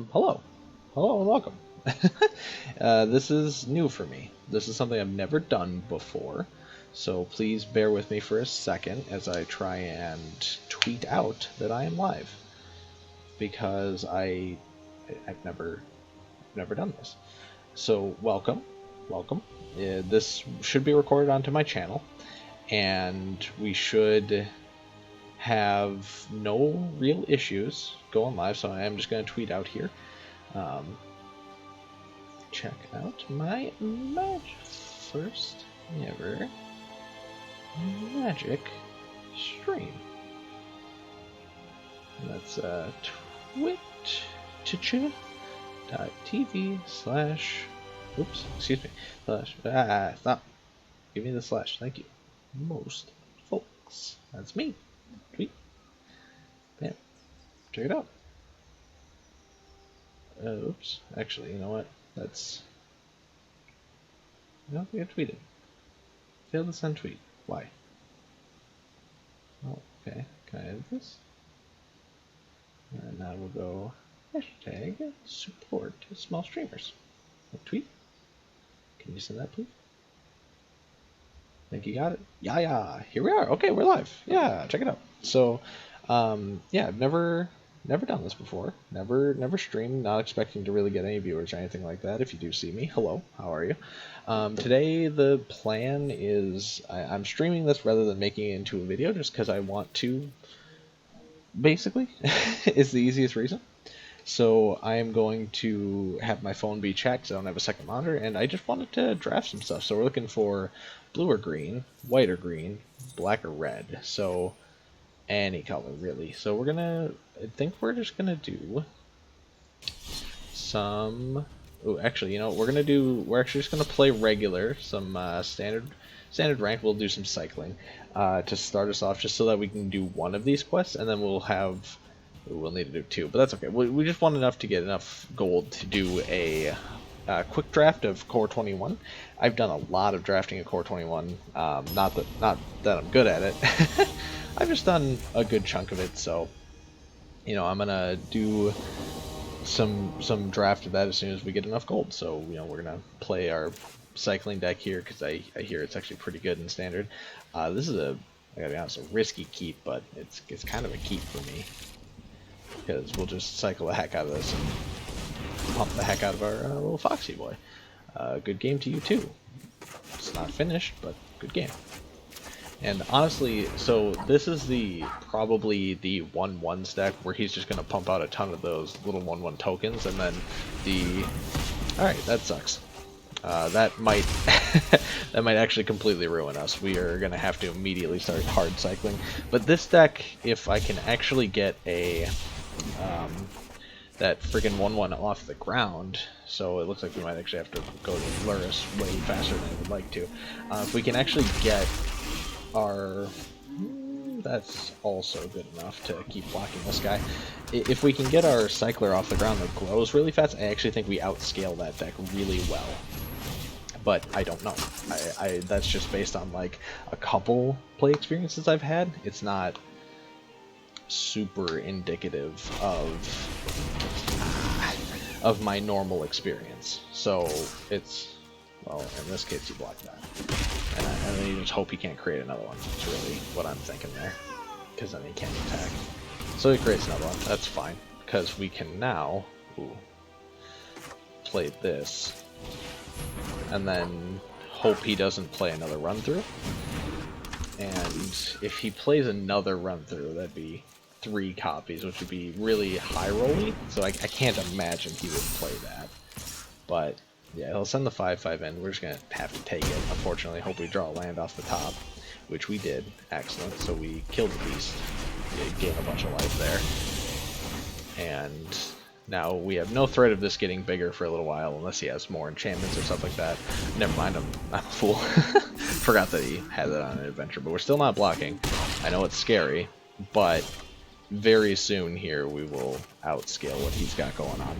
Hello. Hello and welcome. This is new for me. This is something I've never done before, so please bear with me for a second as I try and tweet out that I am live, because I've never done this. So welcome. This should be recorded onto my channel, and we should have no real issues going live, so I am just going to tweet out here. Um, Check out my first ever magic stream. And that's twitch.tv slash, oops, excuse me, slash, stop, give me the slash, thank you, most folks, that's me, tweet, bam, check it out. Oops, actually, you know what? That's... I don't think I tweeted. Failed to send tweet. Why? Oh, okay. Can I edit this? And now we'll go hashtag support small streamers. Tweet? Can you send that, please? Think you got it? Yeah. Here we are. Okay, we're live. Yeah, check it out. So, yeah, I've never done this before. Never streamed, not expecting to really get any viewers or anything like that. If you do see me, hello, how are you? Today the plan is I'm streaming this rather than making it into a video just because I want to, basically, is the easiest reason. So I am going to have my phone be checked because I don't have a second monitor, and I just wanted to draft some stuff. So we're looking for blue or green, white or green, black or red. So any color really. So I think we're just gonna do some. Oh, actually, you know what we're gonna do? We're actually just gonna play regular, some standard rank. We'll do some cycling to start us off, just so that we can do one of these quests, and then we'll need to do two, but that's okay. We just want enough to get enough gold to do a quick draft of Core 21. I've done a lot of drafting of Core 21. Not that I'm good at it. I've just done a good chunk of it, so you know I'm gonna do some draft of that as soon as we get enough gold. So you know we're gonna play our cycling deck here because I hear it's actually pretty good in standard. This is I gotta be honest, a risky keep, but it's kind of a keep for me because we'll just cycle the heck out of this and pump the heck out of our little foxy boy. Good game to you too. It's not finished, but good game. And honestly, so this is probably the 1/1 stack where he's just gonna pump out a ton of those little 1/1 tokens, and then alright, that sucks. That might that might actually completely ruin us. We are gonna have to immediately start hard cycling. But this deck, if I can actually get that friggin' 1/1 off the ground, so it looks like we might actually have to go to Luris way faster than I would like to. If we can actually get that's also good enough to keep blocking this guy. If we can get our cycler off the ground that grows really fast, I actually think we outscale that deck really well. But I don't know. That's just based on like a couple play experiences I've had. It's not super indicative of my normal experience. So it's, well, in this case you block that. And then you just hope he can't create another one. That's really what I'm thinking there. Because then he can't attack. So he creates another one. That's fine. Because we can now play this. And then hope he doesn't play another run through. And if he plays another run through, that'd be 3 copies, which would be really high rolly. So I can't imagine he would play that. But yeah, he'll send the 5/5 in. We're just gonna have to take it. Unfortunately, hope we draw a land off the top, which we did. Excellent. So we killed the beast. We gained a bunch of life there. And now we have no threat of this getting bigger for a little while, unless he has more enchantments or stuff like that. Never mind, I'm a fool. Forgot that he had that on an adventure, but we're still not blocking. I know it's scary, but very soon here we will outscale what he's got going on.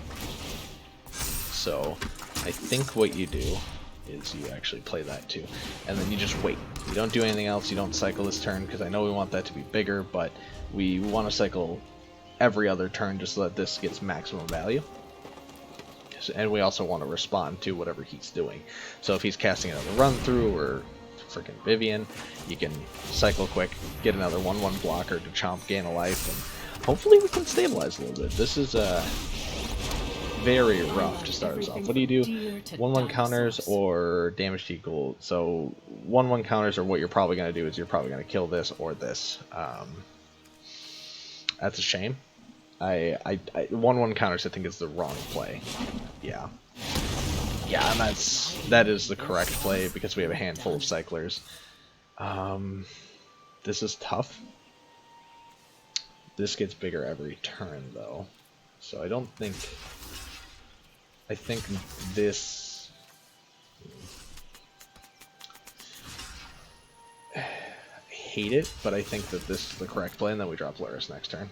So I think what you do is you actually play that too, and then you just wait. You don't do anything else. You don't cycle this turn, because I know we want that to be bigger, but we want to cycle every other turn just so that this gets maximum value. and we also want to respond to whatever he's doing. So if he's casting another run through or freaking Vivian, you can cycle quick, get another 1/1 blocker to chomp, gain a life, and hopefully we can stabilize a little bit. This is very rough to start us off. What do you do? 1/1 counters or damage to equal. So 1/1 counters are what you're probably going to do is you're probably going to kill this or this. That's a shame. 1/1 counters I think is the wrong play. Yeah. Yeah, and that is the correct play because we have a handful of cyclers. This is tough. This gets bigger every turn though. So I don't think... I think this... I hate it, but I think that this is the correct play, and then we drop Luris next turn.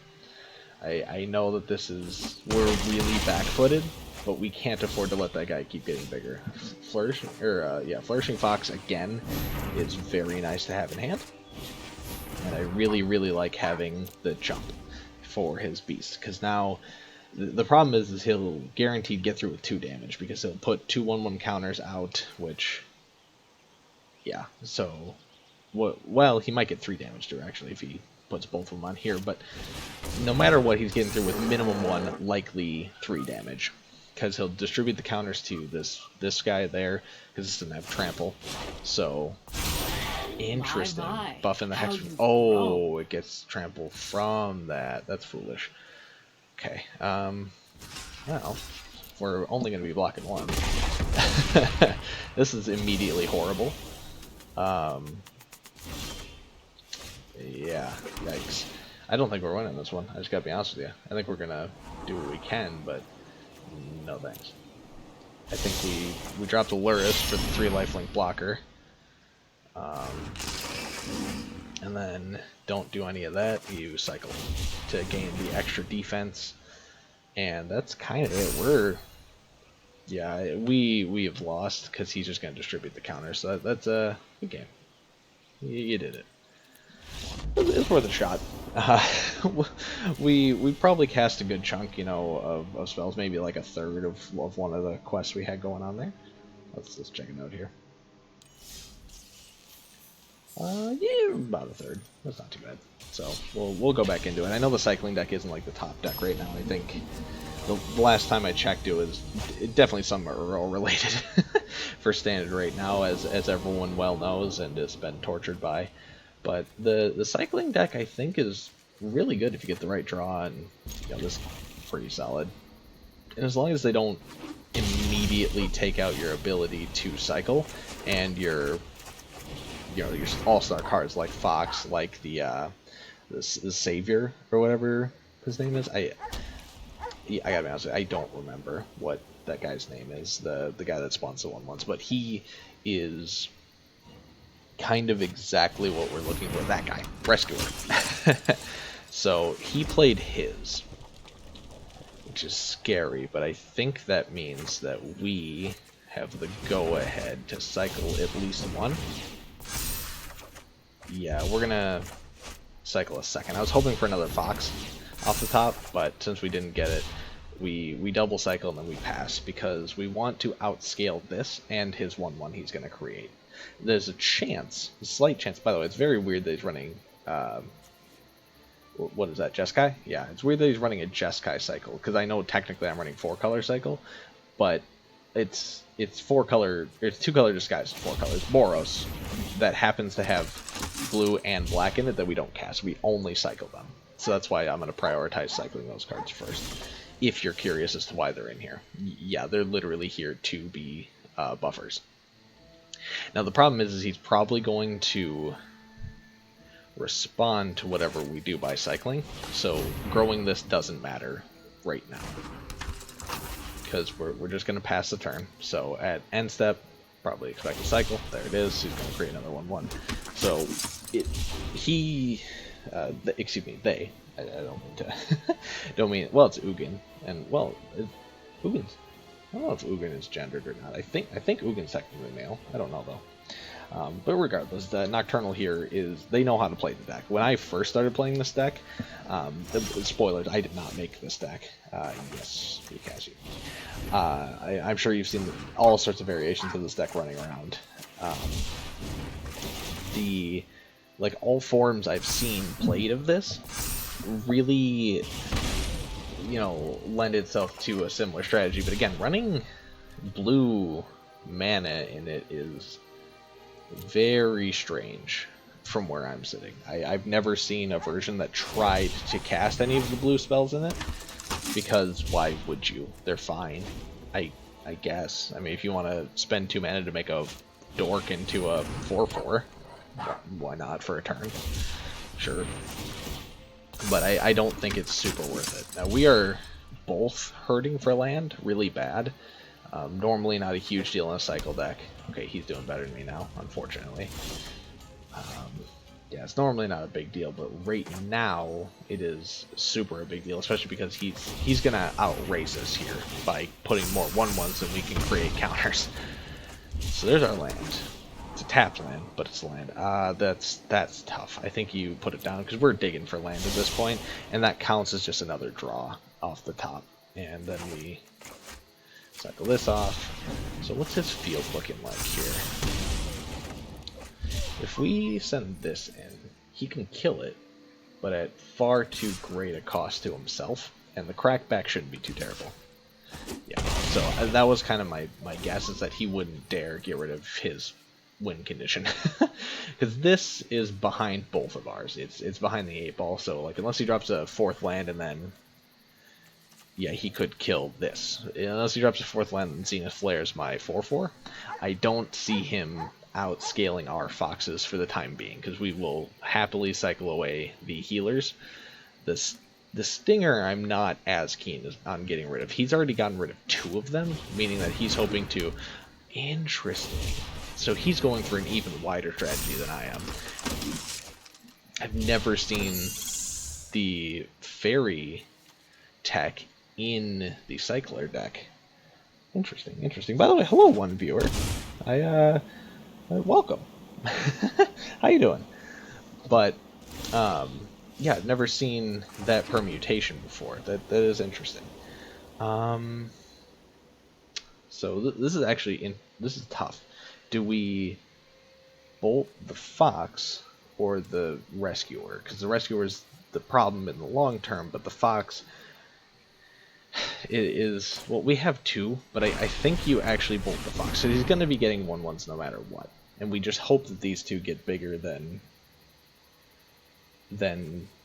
I know that this is... we're really back-footed, but we can't afford to let that guy keep getting bigger. Flourishing Fox, again, is very nice to have in hand. And I really, really like having the jump for his beast, because now... the problem is he'll guaranteed get through with 2 damage, because he'll put 2 1/1 counters out, which... yeah, so... well, he might get 3 damage through, actually, if he puts both of them on here, but no matter what, he's getting through with minimum 1, likely 3 damage, because he'll distribute the counters to this guy there, because this doesn't have trample, so... interesting. Buffing the Hex... oh, it gets trample from that. That's foolish. Okay, well, we're only going to be blocking 1. This is immediately horrible. Yeah, yikes. I don't think we're winning this one. I just gotta be honest with you. I think we're gonna do what we can, but no thanks. I think we dropped a Luris for the 3 lifelink blocker. And then don't do any of that. You cycle to gain the extra defense. And that's kind of it. Yeah, we have lost because he's just going to distribute the counter. So that's a good game. You did it. It's worth a shot. We probably cast a good chunk, you know, of spells. Maybe like a third of one of the quests we had going on there. Let's check a note here. Yeah, about a third. That's not too bad. So we'll go back into it. I know the cycling deck isn't like the top deck right now. I think the last time I checked, it was definitely some Earl related for standard right now, as everyone well knows and has been tortured by. But the cycling deck I think is really good if you get the right draw, and you know, this is pretty solid. And as long as they don't immediately take out your ability to cycle and your all-star cards like Fox, like the Savior or whatever his name is. I gotta be honest with you, I don't remember what that guy's name is, the guy that spawns the 1/1s, but he is kind of exactly what we're looking for. That guy, Rescuer. So he played his, which is scary, but I think that means that we have the go-ahead to cycle at least 1. Yeah, we're gonna cycle a second. I was hoping for another Fox off the top, but since we didn't get it, we double cycle and then we pass, because we want to outscale this and his 1/1 he's gonna create. There's a chance, a slight chance, by the way, it's very weird that he's running, what is that, Jeskai? Yeah, it's weird that he's running a Jeskai cycle, because I know technically I'm running 4-color cycle, but it's 4-color, it's 2-color disguise, 4 colors. Boros, that happens to have blue and black in it that we don't cast. We only cycle them. So that's why I'm going to prioritize cycling those cards first. If you're curious as to why they're in here. Yeah, they're literally here to be buffers. Now the problem is he's probably going to respond to whatever we do by cycling. So growing this doesn't matter right now, because we're just going to pass the turn. So at end step, probably expect a cycle. There it is. He's going to create another 1/1. So they. I don't mean to. Don't mean. Well, it's Ugin, and well, Ugin's. I don't know if Ugin is gendered or not. I think Ugin's technically male. I don't know though. But regardless, the Nocturnal here is, they know how to play the deck. When I first started playing this deck, spoilers, I did not make this deck. Yes, Cassie. I'm sure you've seen all sorts of variations of this deck running around. Um, the like all forms I've seen played of this really, lend itself to a similar strategy. But again, running blue mana in it is very strange from where I'm sitting. I've never seen a version that tried to cast any of the blue spells in it, because why would you? They're fine. I guess. I mean, if you want to spend 2 mana to make a dork into a 4/4, why not for a turn? Sure. But I don't think it's super worth it. Now, we are both hurting for land really bad. Normally not a huge deal in a cycle deck. Okay, he's doing better than me now, unfortunately. Yeah, it's normally not a big deal, but right now it is super a big deal, especially because he's gonna outrace us here by putting more 1/1s than we can create counters. So there's our land. It's a tapped land, but it's land. That's tough. I think you put it down because we're digging for land at this point, and that counts as just another draw off the top. And then we cycle this off. So what's his field looking like here? If we send this in, he can kill it, but at far too great a cost to himself, and the crackback shouldn't be too terrible. Yeah, so that was kind of my guess, is that he wouldn't dare get rid of his win condition. Because this is behind both of ours. It's behind the 8-ball, so like unless he drops a 4th land and then... Yeah, he could kill this. Unless he drops a 4th land and Zenith flares my 4/4, I don't see him outscaling our foxes for the time being, because we will happily cycle away the healers. The stinger I'm not as keen on getting rid of. He's already gotten rid of 2 of them, meaning that he's hoping to... Interesting. So he's going for an even wider strategy than I am. I've never seen the fairy tech in the cycler deck. Interesting. By the way, hello, one viewer. Welcome. How you doing? But yeah, I've never seen that permutation before. That is interesting. So this is actually this is tough. Do we bolt the fox or the rescuer? Because the rescuer is the problem in the long term, but the fox, it is... Well, we have 2, but I think you actually bolt the fox. So he's going to be getting 1/1s no matter what. And we just hope that these 2 get bigger than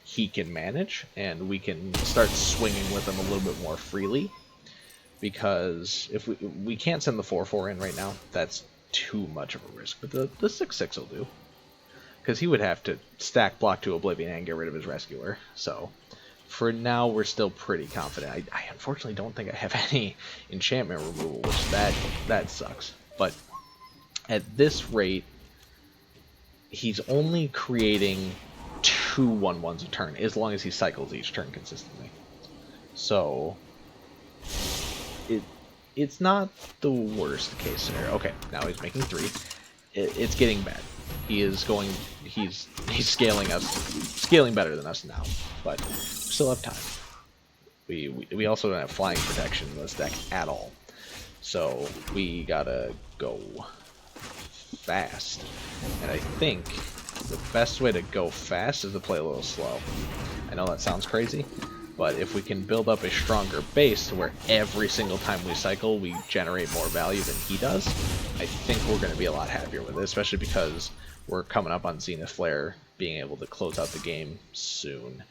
he can manage, and we can start swinging with them a little bit more freely. Because if we can't send the 4/4 in right now, that's too much of a risk. But the 6/6 will do. Because he would have to stack block to Oblivion and get rid of his rescuer. So for now, we're still pretty confident. I unfortunately don't think I have any enchantment removal, which that sucks. But at this rate, he's only creating 2 1/1s a turn, as long as he cycles each turn consistently. So it's not the worst case scenario. Okay, now he's making 3. It's getting bad. He's scaling better than us now, but we still have time. We also don't have flying protection in this deck at all, so we gotta go fast. And I think the best way to go fast is to play a little slow. I know that sounds crazy, but if we can build up a stronger base to where every single time we cycle we generate more value than he does, I think we're going to be a lot happier with it, especially because we're coming up on Zenith Flare being able to close out the game soon.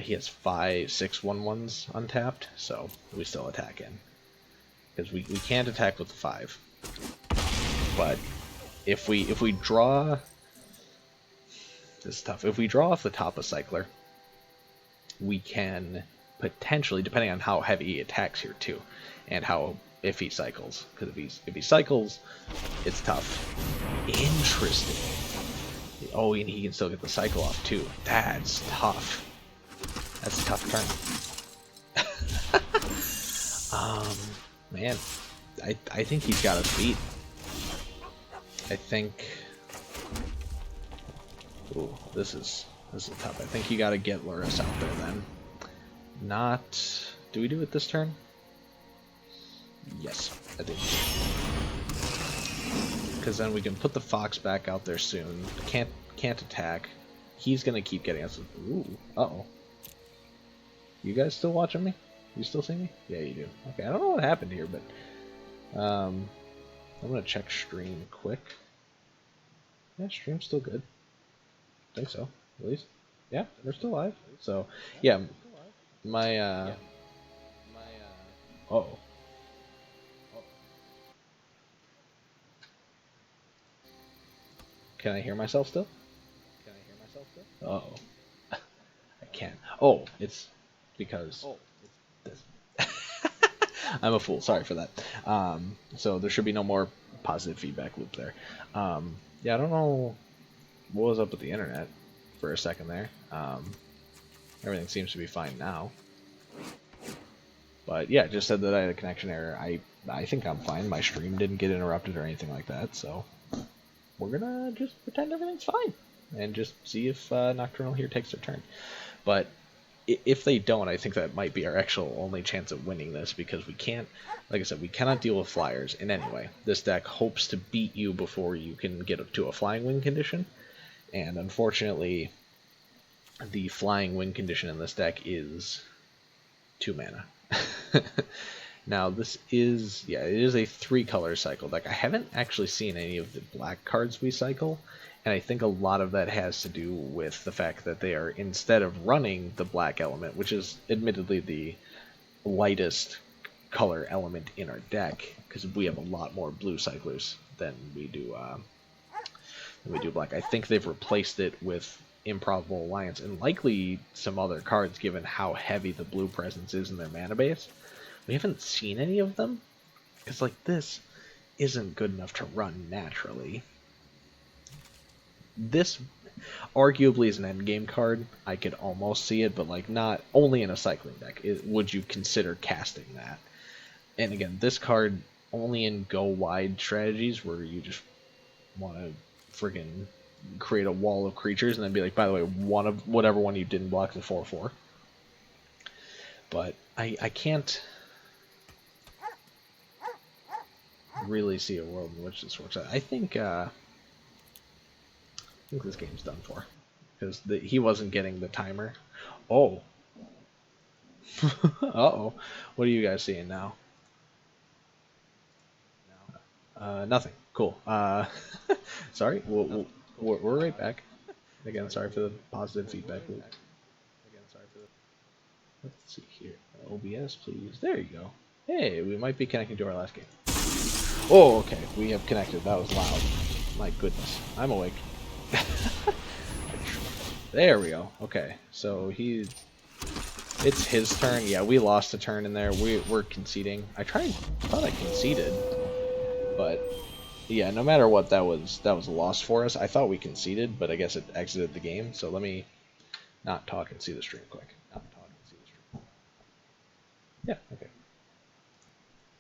He has 5, 6 1/1s untapped, so we still attack in. Because we can't attack with the 5. But if we draw... This is tough. If we draw off the top of Cycler, we can potentially, depending on how heavy he attacks here too, and if he cycles. Because if he cycles, it's tough. Interesting. Oh, and he can still get the cycle off too. That's tough. That's a tough turn. Man, I think he's got us beat. I think... Ooh, this is tough. I think you got to get Luris out there then. Not... Do we do it this turn? Yes, I think. Because then we can put the fox back out there soon. Can't attack. He's gonna keep getting us. Ooh. Uh-oh. You guys still watching me? You still see me? Yeah, you do. Okay, I don't know what happened here, but I'm gonna check stream quick. Yeah, stream's still good. I think so, at least. Yeah, we're still live. So, yeah, my oh. Can I hear myself still? Uh oh. I can't. Oh, it's because this. I'm a fool. Sorry for that. So there should be no more positive feedback loop there. Yeah, I don't know what was up with the internet for a second there. Everything seems to be fine now. But yeah, it just said that I had a connection error. I think I'm fine. My stream didn't get interrupted or anything like that. So we're gonna just pretend everything's fine and just see if Nocturnal here takes their turn. But if they don't, I think that might be our actual only chance of winning this, because we can't, like I said, we cannot deal with flyers in any way. This deck hopes to beat you before you can get to a flying win condition, and unfortunately, the flying win condition in this deck is 2 mana. Now this is, yeah, it is a 3-color cycle deck. I haven't actually seen any of the black cards we cycle, and I think a lot of that has to do with the fact that they are, instead of running the black element, which is admittedly the lightest color element in our deck, because we have a lot more blue cyclers than we do black. I think they've replaced it with Improbable Alliance and likely some other cards, given how heavy the blue presence is in their mana base. We haven't seen any of them, because like this isn't good enough to run naturally. This arguably is an endgame card. I could almost see it, but like not only in a cycling deck would you consider casting that. And again, this card only in go wide strategies where you just want to friggin' create a wall of creatures and then be like, by the way, whatever one you didn't block is a 4/4. But I can't really see a world in which this works out. I think this game's done for, because he wasn't getting the timer. Oh. Uh-oh. What are you guys seeing now? Nothing. Cool. Sorry. We're right back. Again, sorry for the positive feedback loop. Let's see here. OBS, please. There you go. Hey, we might be connecting to our last game. Oh, okay. We have connected. That was loud. My goodness. I'm awake. There we go. Okay. So it's his turn. Yeah, we lost a turn in there. We're conceding. Thought I conceded. But yeah, no matter what, that was a loss for us. I thought we conceded, but I guess it exited the game. So let me not talk and see the stream quick. Yeah, okay.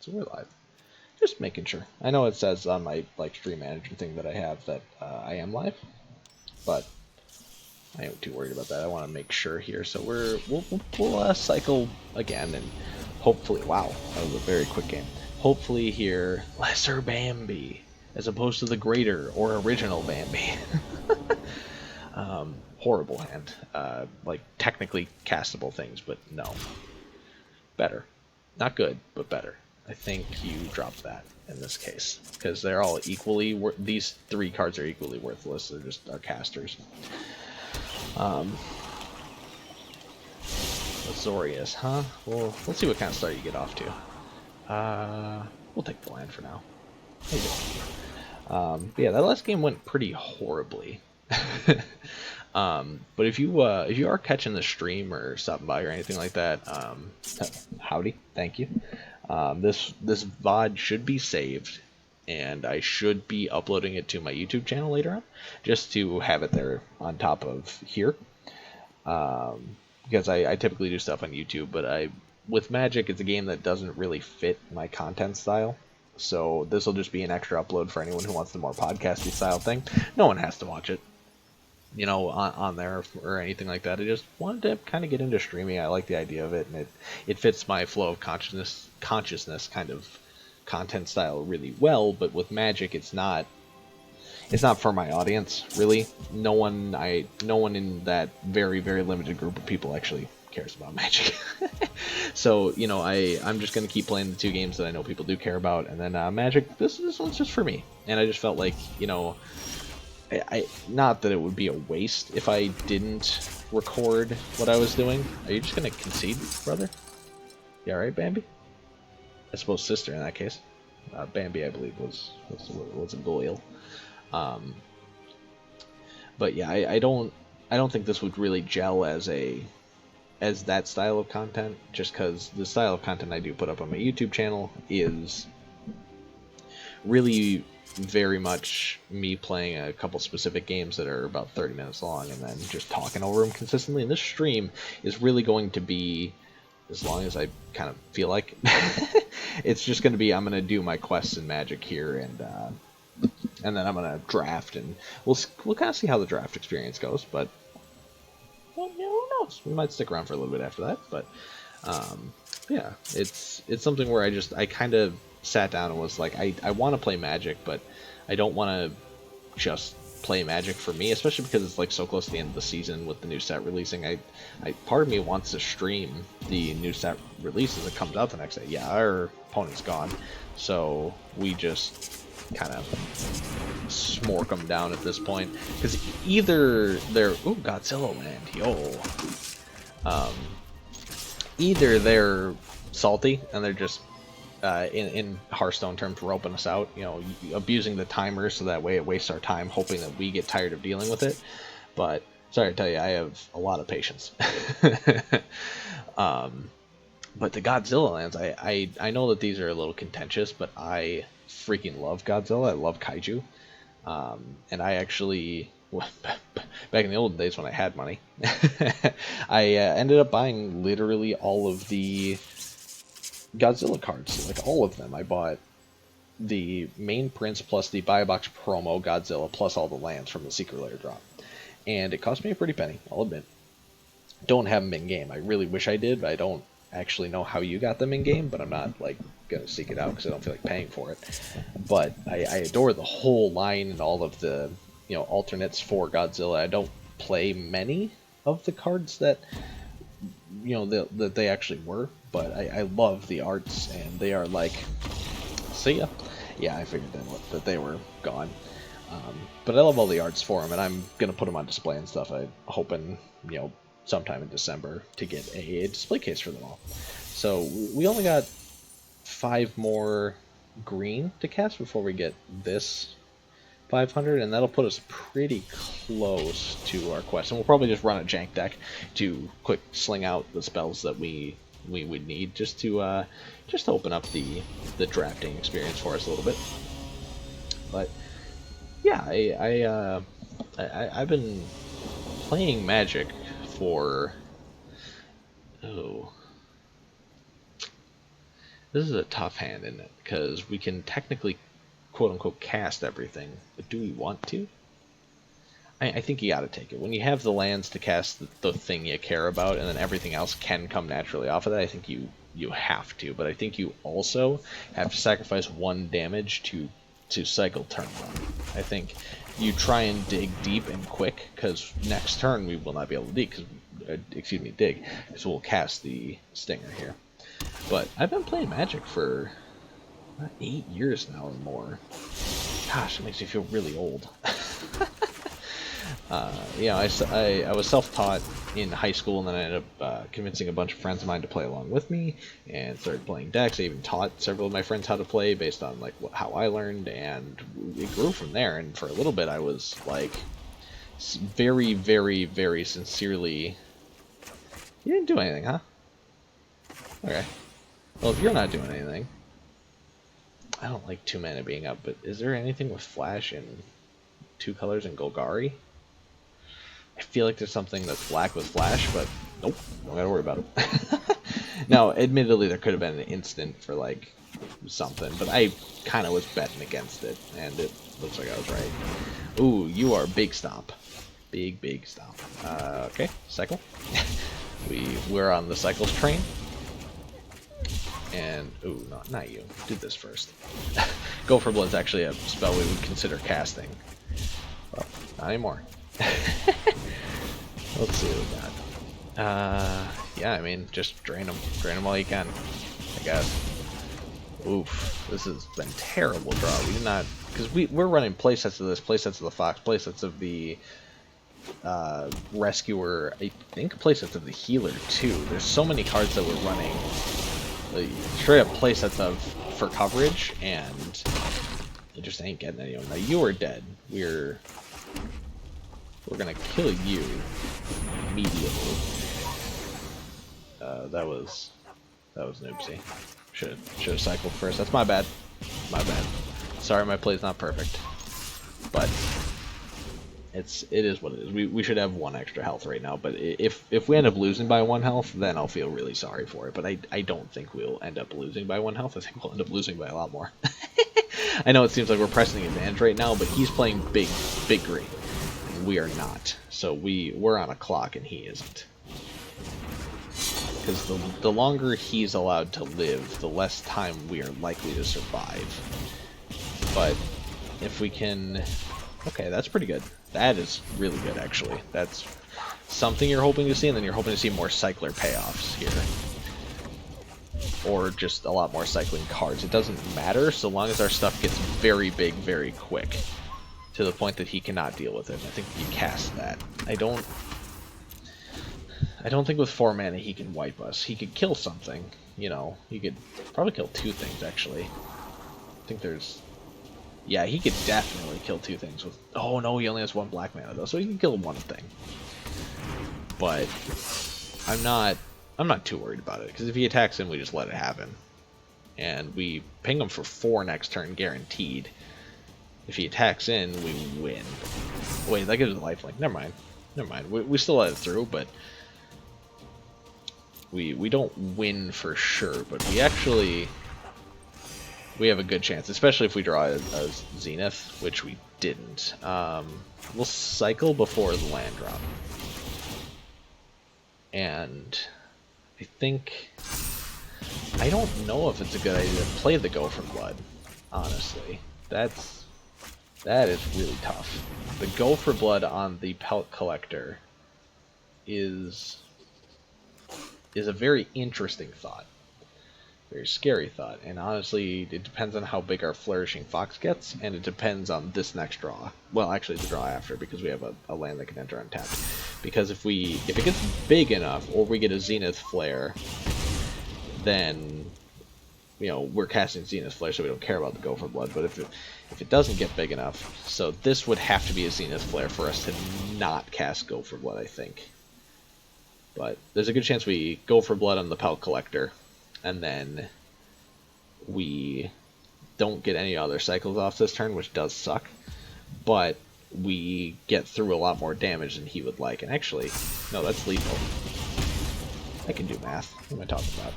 So we're live. Just making sure. I know it says on my stream manager thing that I have that I am live, but I ain't too worried about that. I want to make sure here. So we'll cycle again, and hopefully, wow, that was a very quick game. Hopefully here, lesser Bambi as opposed to the greater or original Bambi. Horrible hand. Like technically castable things, but no. Better. Not good, but better. I think you dropped that in this case, because they're all equally these 3 cards are equally worthless. They're just our casters. Azorius, huh? Well, let's see what kind of start you get off to. We'll take the land for now. But yeah, that last game went pretty horribly. But if you are catching the stream or stopping by or anything like that, howdy, thank you. This VOD should be saved, and I should be uploading it to my YouTube channel later on, just to have it there on top of here. Because I typically do stuff on YouTube, but with Magic, it's a game that doesn't really fit my content style. So this will just be an extra upload for anyone who wants the more podcasty style thing. No one has to watch it, you know, on there or anything like that. I just wanted to kind of get into streaming. I like the idea of it, and it fits my flow of consciousness kind of content style really well, but with Magic, it's not for my audience, really. No one in that very, very limited group of people actually cares about Magic. So, you know, I'm just going to keep playing the 2 games that I know people do care about, and then Magic, this one's just for me. And I just felt like, you know, not that it would be a waste if I didn't record what I was doing. Are you just going to concede, brother? You alright, Bambi? I suppose sister in that case. Bambi, I believe, was a Goyle. But yeah, I don't think this would really gel as that style of content, just because the style of content I do put up on my YouTube channel is really very much me playing a couple specific games that are about 30 minutes long and then just talking over them consistently. And this stream is really going to be, as long as I kind of feel like, it's just going to be, I'm going to do my quests in Magic here, and then I'm going to draft, and we'll kind of see how the draft experience goes, but well, you know, who knows? We might stick around for a little bit after that, but yeah, it's something where I kind of sat down and was like, I want to play Magic, but I don't want to just play Magic for me, especially because it's like so close to the end of the season with the new set releasing. I part of me wants to stream the new set release as it comes out the next day. Yeah, our opponent's gone, so we just kind of smork them down at this point, because either they're Godzilla land, either they're salty and they're just in Hearthstone terms roping us out, you know, abusing the timer so that way it wastes our time, hoping that we get tired of dealing with it. But sorry to tell you, I have a lot of patience. But the Godzilla lands, I know that these are a little contentious, but I freaking love Godzilla. I love kaiju. And I actually, back in the old days when I had money, I ended up buying literally all of the Godzilla cards, like all of them. I bought the main prints plus the buy box promo Godzilla plus all the lands from the Secret Lair drop. And it cost me a pretty penny, I'll admit. Don't have them in game. I really wish I did, but I don't actually know how you got them in game, but I'm not like gonna seek it out because I don't feel like paying for it. But I adore the whole line and all of the, you know, alternates for Godzilla. I don't play many of the cards that, you know, that they actually were, but I love the arts, and they are like, see ya. Yeah, I figured that they were gone. But I love all the arts for them, and I'm gonna put them on display and stuff. I'm hoping, you know, sometime in December to get a display case for them all. So we only got 5 more green to cast before we get this 500, and that'll put us pretty close to our quest. And we'll probably just run a jank deck to quick sling out the spells that we would need just to open up the drafting experience for us a little bit. But yeah, I've been playing Magic for, this is a tough hand, isn't it? Because we can technically quote-unquote cast everything, but do we want to? I think you gotta take it. When you have the lands to cast the thing you care about, and then everything else can come naturally off of that, I think you have to. But I think you also have to sacrifice 1 damage to cycle turn 1. I think you try and dig deep and quick, because next turn we will not be able to dig, because we'll cast the Stinger here. But I've been playing Magic for about 8 years now or more. Gosh, it makes me feel really old. Yeah, I was self-taught in high school, and then I ended up convincing a bunch of friends of mine to play along with me, and started playing decks. I even taught several of my friends how to play based on like how I learned, and it grew from there. And for a little bit, I was like very, very, very sincerely. You didn't do anything, huh? Okay. Well, if you're not doing anything, I don't like 2 mana being up. But is there anything with flash and 2 colors in Golgari? I feel like there's something that's black with flash, but nope, don't gotta worry about it. Now, admittedly, there could have been an instant for like something, but I kind of was betting against it, and it looks like I was right. Ooh, you are big stomp. Big stomp. Okay, cycle. We're on the cycles train. And ooh, not you. Do this first. Go for Blood's actually a spell we would consider casting. Well, not anymore. Let's see what we got. Yeah, I mean, just drain them. Drain them all you can, I guess. Oof, this has been terrible draw. We did not, because we're running playsets of this, playsets of the Fox, playsets of the Rescuer, I think playsets of the Healer too. There's so many cards that we're running, straight up playsets of for coverage, and it just ain't getting anyone. Now you are dead. We're gonna kill you immediately. That was an oopsie. Should have cycled first. That's my bad. My bad. Sorry, my play's not perfect, but it is what it is. We should have 1 extra health right now, but if we end up losing by 1 health, then I'll feel really sorry for it. But I don't think we'll end up losing by 1 health. I think we'll end up losing by a lot more. I know it seems like we're pressing the advantage right now, but he's playing big green, and we are not. So we're on a clock, and he isn't. Because the longer he's allowed to live, the less time we are likely to survive. But if we can... Okay, that's pretty good. That is really good, actually. That's something you're hoping to see, and then you're hoping to see more cycler payoffs here. Or just a lot more cycling cards. It doesn't matter, so long as our stuff gets very big very quick. To the point that he cannot deal with it. I think you cast that. I don't think with 4 mana he can wipe us. He could kill something, you know. He could probably kill 2 things, actually. I think there's... Yeah, he could definitely kill 2 things with... Oh, no, he only has 1 black mana, though, so he can kill 1 thing. But I'm not too worried about it, because if he attacks in, we just let it happen. And we ping him for 4 next turn, guaranteed. If he attacks in, we win. Wait, that gives us a lifelink. Never mind. Never mind. We still let it through, but... We don't win for sure, but we actually... We have a good chance, especially if we draw a Zenith, which we didn't. We'll cycle before the land drop. And I think... I don't know if it's a good idea to play the Go for Blood, honestly. That is really tough. The Go for Blood on the Pelt Collector is a very interesting thought. Very scary thought, and honestly, it depends on how big our Flourishing Fox gets, and it depends on this next draw. Well, actually, the draw after, because we have a land that can enter untapped. Because if it gets big enough, or we get a Zenith Flare, then, you know, we're casting Zenith Flare, so we don't care about the Go for Blood. But if it doesn't get big enough, so this would have to be a Zenith Flare for us to not cast Go for Blood, I think. But there's a good chance we Go for Blood on the Pelt Collector, and then we don't get any other cycles off this turn, which does suck. But we get through a lot more damage than he would like. And actually, no, that's lethal. I can do math. What am I talking about?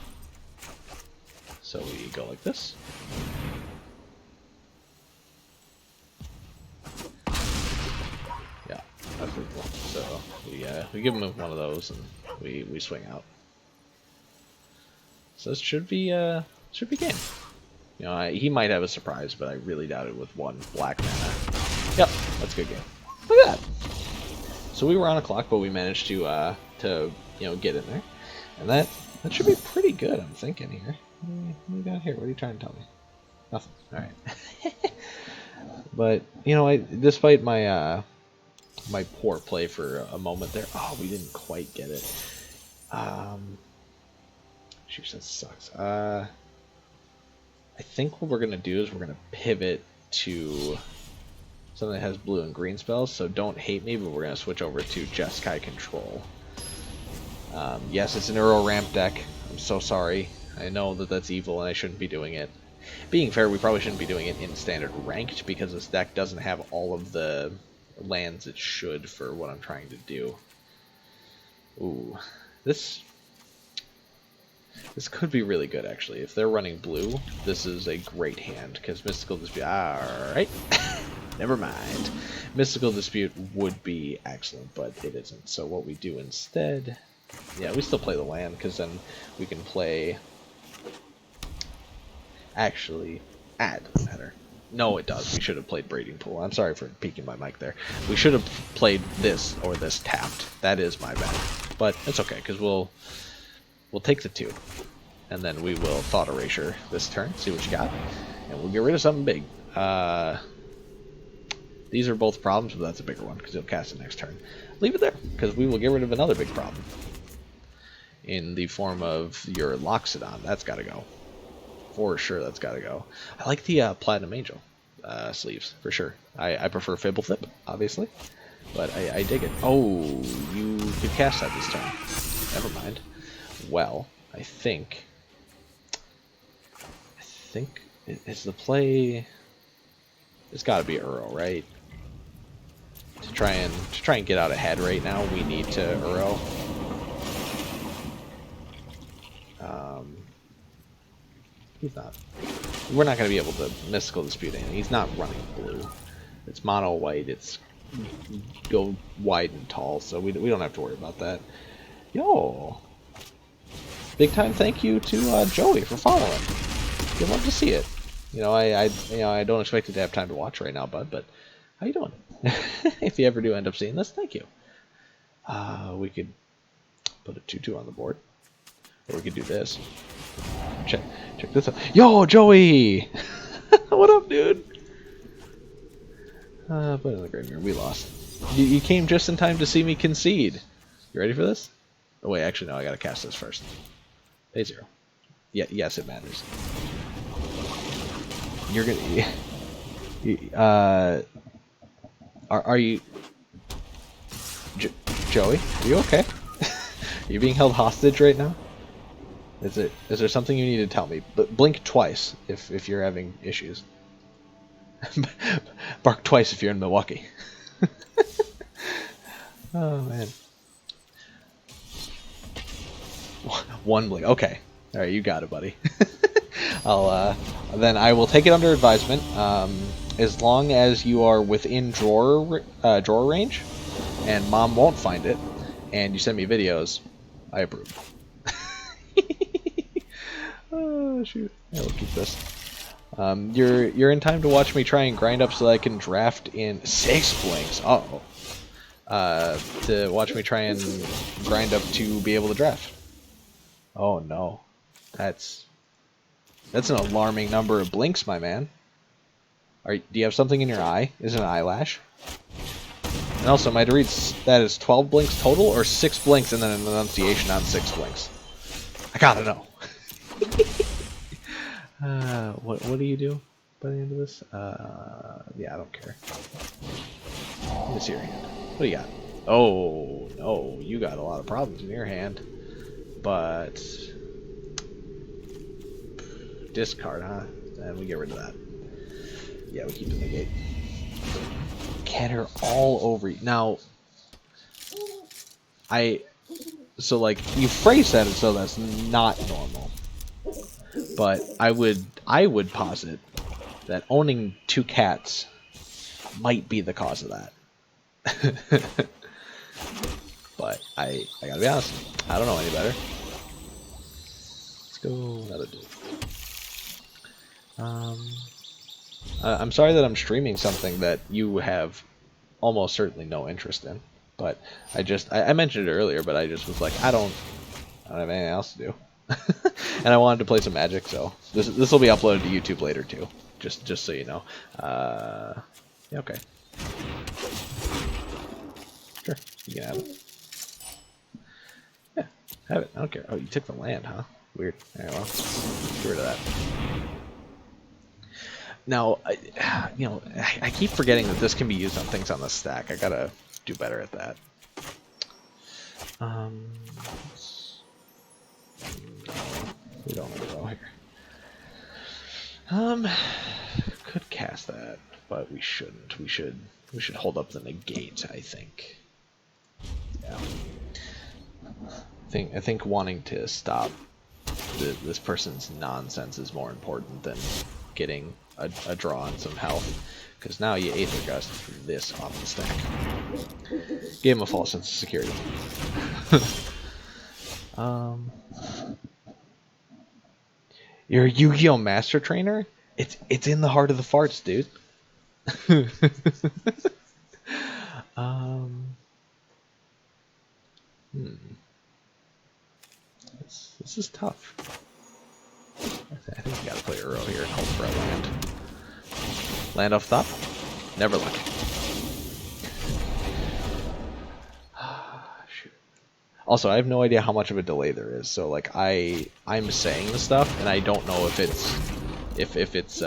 So we go like this. Yeah, that's lethal. So we give him one of those, and we swing out. So this should be game. You know, he might have a surprise, but I really doubt it with 1 black mana. Yep, that's a good game. Look at that. So we were on a clock, but we managed to you know, get in there, and that should be pretty good. I'm thinking here. What do we got here? What are you trying to tell me? Nothing. All right. But you know, despite my my poor play for a moment there. Oh, we didn't quite get it. Shoot, that sucks. I think what we're going to do is we're going to pivot to something that has blue and green spells, so don't hate me, but we're going to switch over to Jeskai Control. Yes, it's an Euro ramp deck. I'm so sorry. I know that that's evil and I shouldn't be doing it. Being fair, we probably shouldn't be doing it in standard ranked, because this deck doesn't have all of the lands it should for what I'm trying to do. Ooh, this could be really good, actually. If they're running blue, this is a great hand, because Mystical Dispute... Alright. Never mind. Mystical Dispute would be excellent, but it isn't. So what we do instead... Yeah, we still play the land, because then we can play Actually, it doesn't matter. No, it does. We should have played Breeding Pool. I'm sorry for peeking my mic there. We should have played this or this tapped. That is my bad. But it's okay, because we'll take the 2. And then we will Thought Erasure this turn, see what you got. And we'll get rid of something big. These are both problems, but that's a bigger one, because you'll cast it next turn. Leave it there, because we will get rid of another big problem. In the form of your Loxodon. That's got to go. For sure, that's got to go. I like the Platinum Angel sleeves, for sure. I prefer Fibblethip, obviously. But I dig it. Oh, you could cast that this turn. Never mind. Well, I think is the play. It's got to be Uro, right? To try and get out ahead right now, we need to Uro. He's not. We're not going to be able to Mystical Dispute anything. He's not running blue. It's mono white. It's go wide and tall, so we don't have to worry about that. Yo, big time thank you to Joey for following. You'd love to see it. You know, I don't expect it to have time to watch right now, bud. But how you doing? If you ever do end up seeing this, thank you. We could put a 2/2 on the board, or we could do this. Check this out. Yo, Joey! What up, dude? Put it in the graveyard. We lost. You came just in time to see me concede. You ready for this? Oh wait, actually no. I gotta cast this first. Pay 0. Yeah, yes, it matters. You're gonna. Are you? Joey? Are you okay? Are you being held hostage right now? Is there something you need to tell me? But blink twice if you're having issues. Bark twice if you're in Milwaukee. Oh man. One blink. Okay. All right, you got it, buddy. Then I will take it under advisement. As long as you are within drawer range, and Mom won't find it, and you send me videos, I approve. Oh shoot! Yeah, we'll keep this. You're in time to watch me try and grind up so that I can draft in 6 blinks. To watch me try and grind up to be able to draft. Oh no, that's an alarming number of blinks, my man. Do you have something in your eye? Is it an eyelash? And also, am I to read that as 12 blinks total, or 6 blinks and then an enunciation on 6 blinks? I gotta know. What do you do by the end of this? Yeah, I don't care. Let me see your hand. What do you got? Oh, no, you got a lot of problems in your hand. But discard, huh? And we get rid of that. Yeah, we keep the negate. Catter all over you. Now, so like you phrase that as though that's not normal. But I would posit that owning 2 cats might be the cause of that. But I gotta be honest, I don't know any better. Let's go another dude. I'm sorry that I'm streaming something that you have almost certainly no interest in. But I mentioned it earlier, but I just was like, I don't have anything else to do. And I wanted to play some Magic, so this will be uploaded to YouTube later too. Just so you know. Yeah, okay. Sure, you can have it. Yeah, have it. I don't care. Oh, you took the land, huh? Weird. Alright, well, get rid of that. Now, I keep forgetting that this can be used on things on the stack. I gotta do better at that. We don't want to go here. Could cast that, but we shouldn't. We should hold up the negate, I think. Yeah. I think wanting to stop this person's nonsense is more important than getting a draw on some health, because now you Aether Gust this off the stack. Gave him a false sense of security. You're a Yu-Gi-Oh! Master Trainer? It's in the heart of the farts, dude. um, hmm. This is tough. I think we gotta play Uro here and hope for a land. Land off top? Never lucky. Shoot. Also, I have no idea how much of a delay there is, so like I'm saying the stuff and I don't know if it's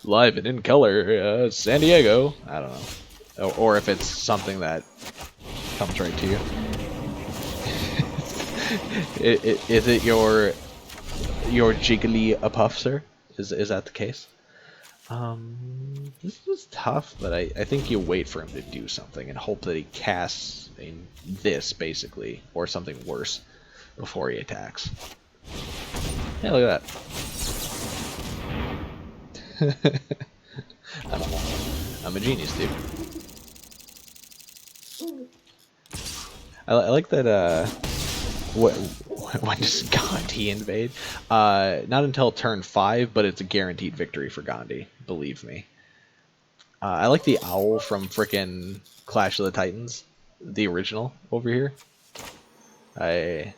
live and in color, San Diego. I don't know, or if it's something that comes right to you. Is it your jiggly a puff, sir? Is that the case? This was tough, but I think you wait for him to do something and hope that he casts this, basically, or something worse, before he attacks. Hey, look at that. I'm a genius, dude. I like that, when does Gandhi invade? Not until turn 5, but it's a guaranteed victory for Gandhi, believe me. I like the owl from frickin' Clash of the Titans, the original over here. I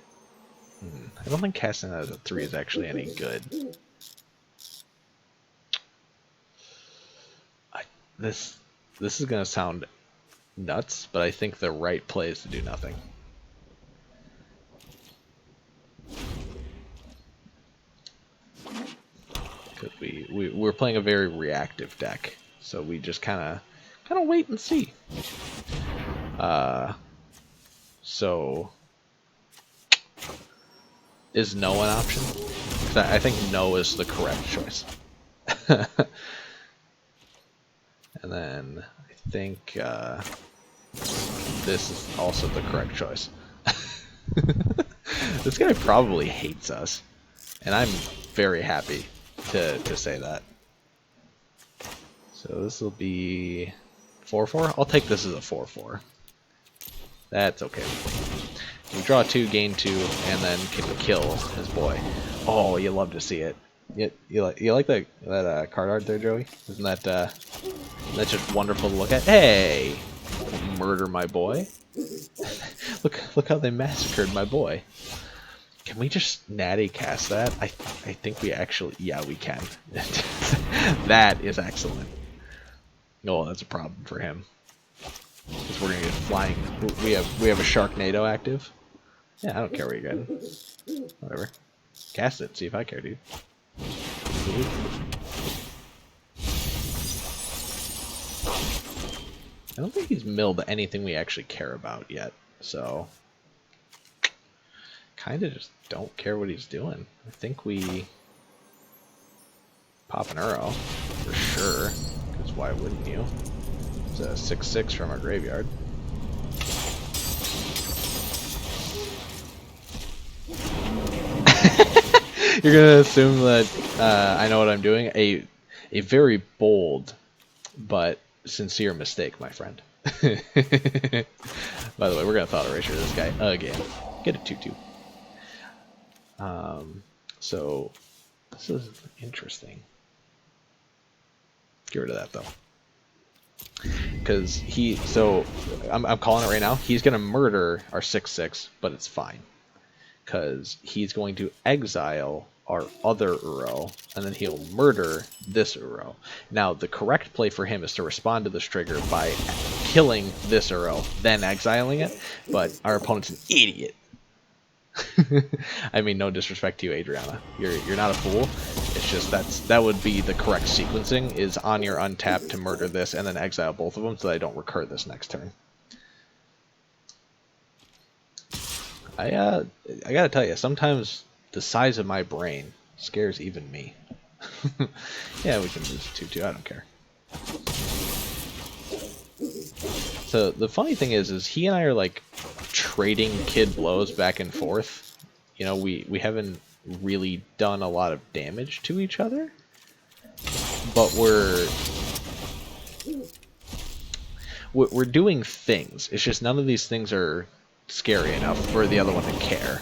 don't think casting that as a 3 is actually any good. This is gonna sound nuts, but I think the right play is to do nothing. Because we're playing a very reactive deck, so we just kind of wait and see. So is no an option? I think no is the correct choice. And then I think this is also the correct choice. This guy probably hates us, and I'm very happy to say that. So this will be 4/4. I'll take this as a 4/4. That's okay. You draw 2, gain 2, and then can kill his boy. Oh, you love to see it. You like that card art there, Joey? Isn't that that's just wonderful to look at? Hey, murder my boy. look how they massacred my boy. Can we just natty cast that? I think we actually, yeah, we can. That is excellent. Oh, that's a problem for him. Because we're gonna get flying. We have a Sharknado active. Yeah, I don't care what you're getting. Whatever. Cast it. See if I care, dude. I don't think he's milled anything we actually care about yet, so kind of just don't care what he's doing. I think we pop an Uro for sure, because why wouldn't you? It's a 6/6 from our graveyard. You're gonna assume that I know what I'm doing. A very bold but sincere mistake, my friend. By the way, we're gonna thought erasure this guy again. Get a 2/2. So this is interesting. Get rid of that though, because I'm calling it right now. He's gonna murder our 6/6, but it's fine, because he's going to exile our other Uro, and then he'll murder this Uro. Now, the correct play for him is to respond to this trigger by killing this Uro, then exiling it, but our opponent's an idiot. I mean, no disrespect to you, Adriana. You're not a fool. It's just that would be the correct sequencing, is on your untap to murder this, and then exile both of them so that I don't recur this next turn. I gotta tell you, sometimes the size of my brain scares even me. Yeah, we can lose 2/2. I don't care. So the funny thing is he and I are like trading kid blows back and forth. You know, we haven't really done a lot of damage to each other, but we're doing things. It's just none of these things are scary enough for the other one to care.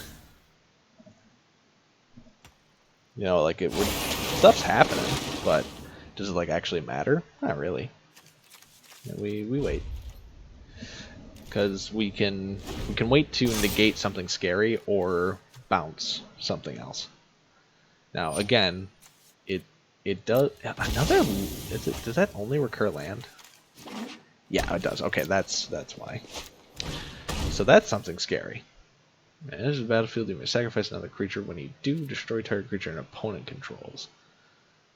You know, like stuff's happening, but does it like actually matter? Not really. We wait because we can wait to negate something scary or bounce something else. Now again, it does another. Does that only recur land? Yeah, it does. Okay, that's why. So that's something scary. Enters the battlefield, you may sacrifice another creature. When you do, destroy target creature an opponent controls.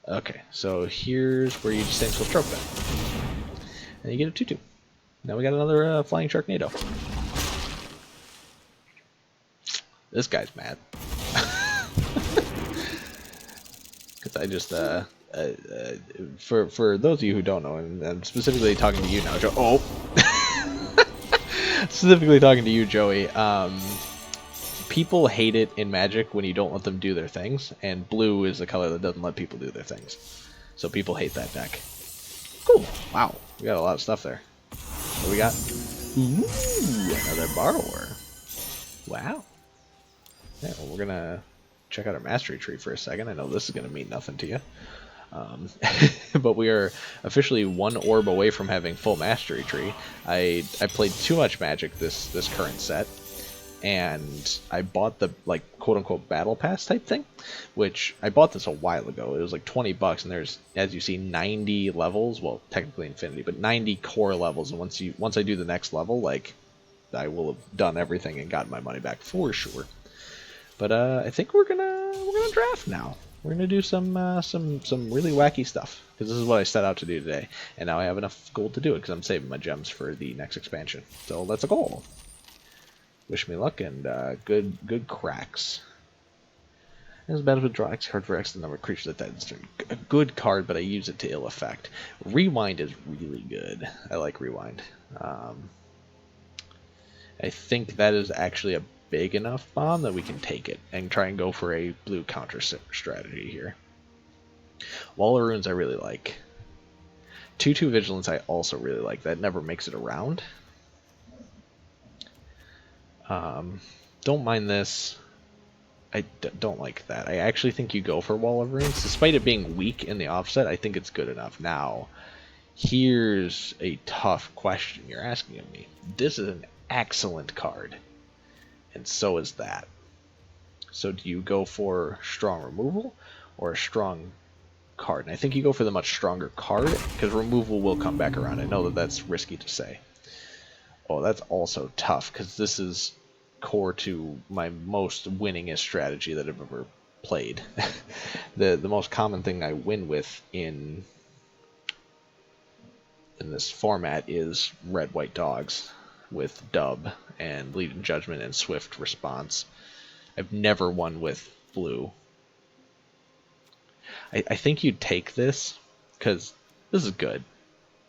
Okay, so here's where you just Saintful Stroke that. And you get a 2-2. Now we got another Flying Sharknado. This guy's mad. Because I just, for those of you who don't know, and I'm specifically talking to you now, Joe. Oh! Specifically talking to you, Joey. People hate it in Magic when you don't let them do their things, and blue is the color that doesn't let people do their things. So people hate that deck. Cool. Wow. We got a lot of stuff there. What do we got? Ooh, another borrower. Wow. Yeah, well, we're gonna check out our mastery tree for a second. I know this is gonna mean nothing to you. But we are officially one orb away from having full mastery tree. I played too much Magic this current set, and I bought the like quote unquote battle pass type thing, which I bought this a while ago. It was like $20, and there's, as you see, 90 levels. Well, technically infinity, but 90 core levels. And once I do the next level, like I will have done everything and gotten my money back for sure. But I think we're gonna draft now. We're gonna do some really wacky stuff because this is what I set out to do today, and now I have enough gold to do it because I'm saving my gems for the next expansion. So that's a goal. Wish me luck and good cracks. As a battlefield, draw X card for X the number of creatures that died this turn. A good card, but I use it to ill effect. Rewind is really good. I like Rewind. I think that is actually a big enough bomb that we can take it and try and go for a blue counter strategy here. Wall of Runes I really like. 2/2 Vigilance I also really like. That never makes it around. Don't mind this. I don't like that. I actually think you go for Wall of Runes. Despite it being weak in the offset, I think it's good enough. Now, here's a tough question you're asking of me. This is an excellent card, and so is that. So do you go for strong removal or a strong card? And I think you go for the much stronger card, because removal will come back around. I know that that's risky to say. Oh, that's also tough, because this is core to my most winningest strategy that I've ever played. the most common thing I win with in this format is red-white dogs with dub and lead judgment and swift response. I've never won with blue. I think you'd take this because this is good,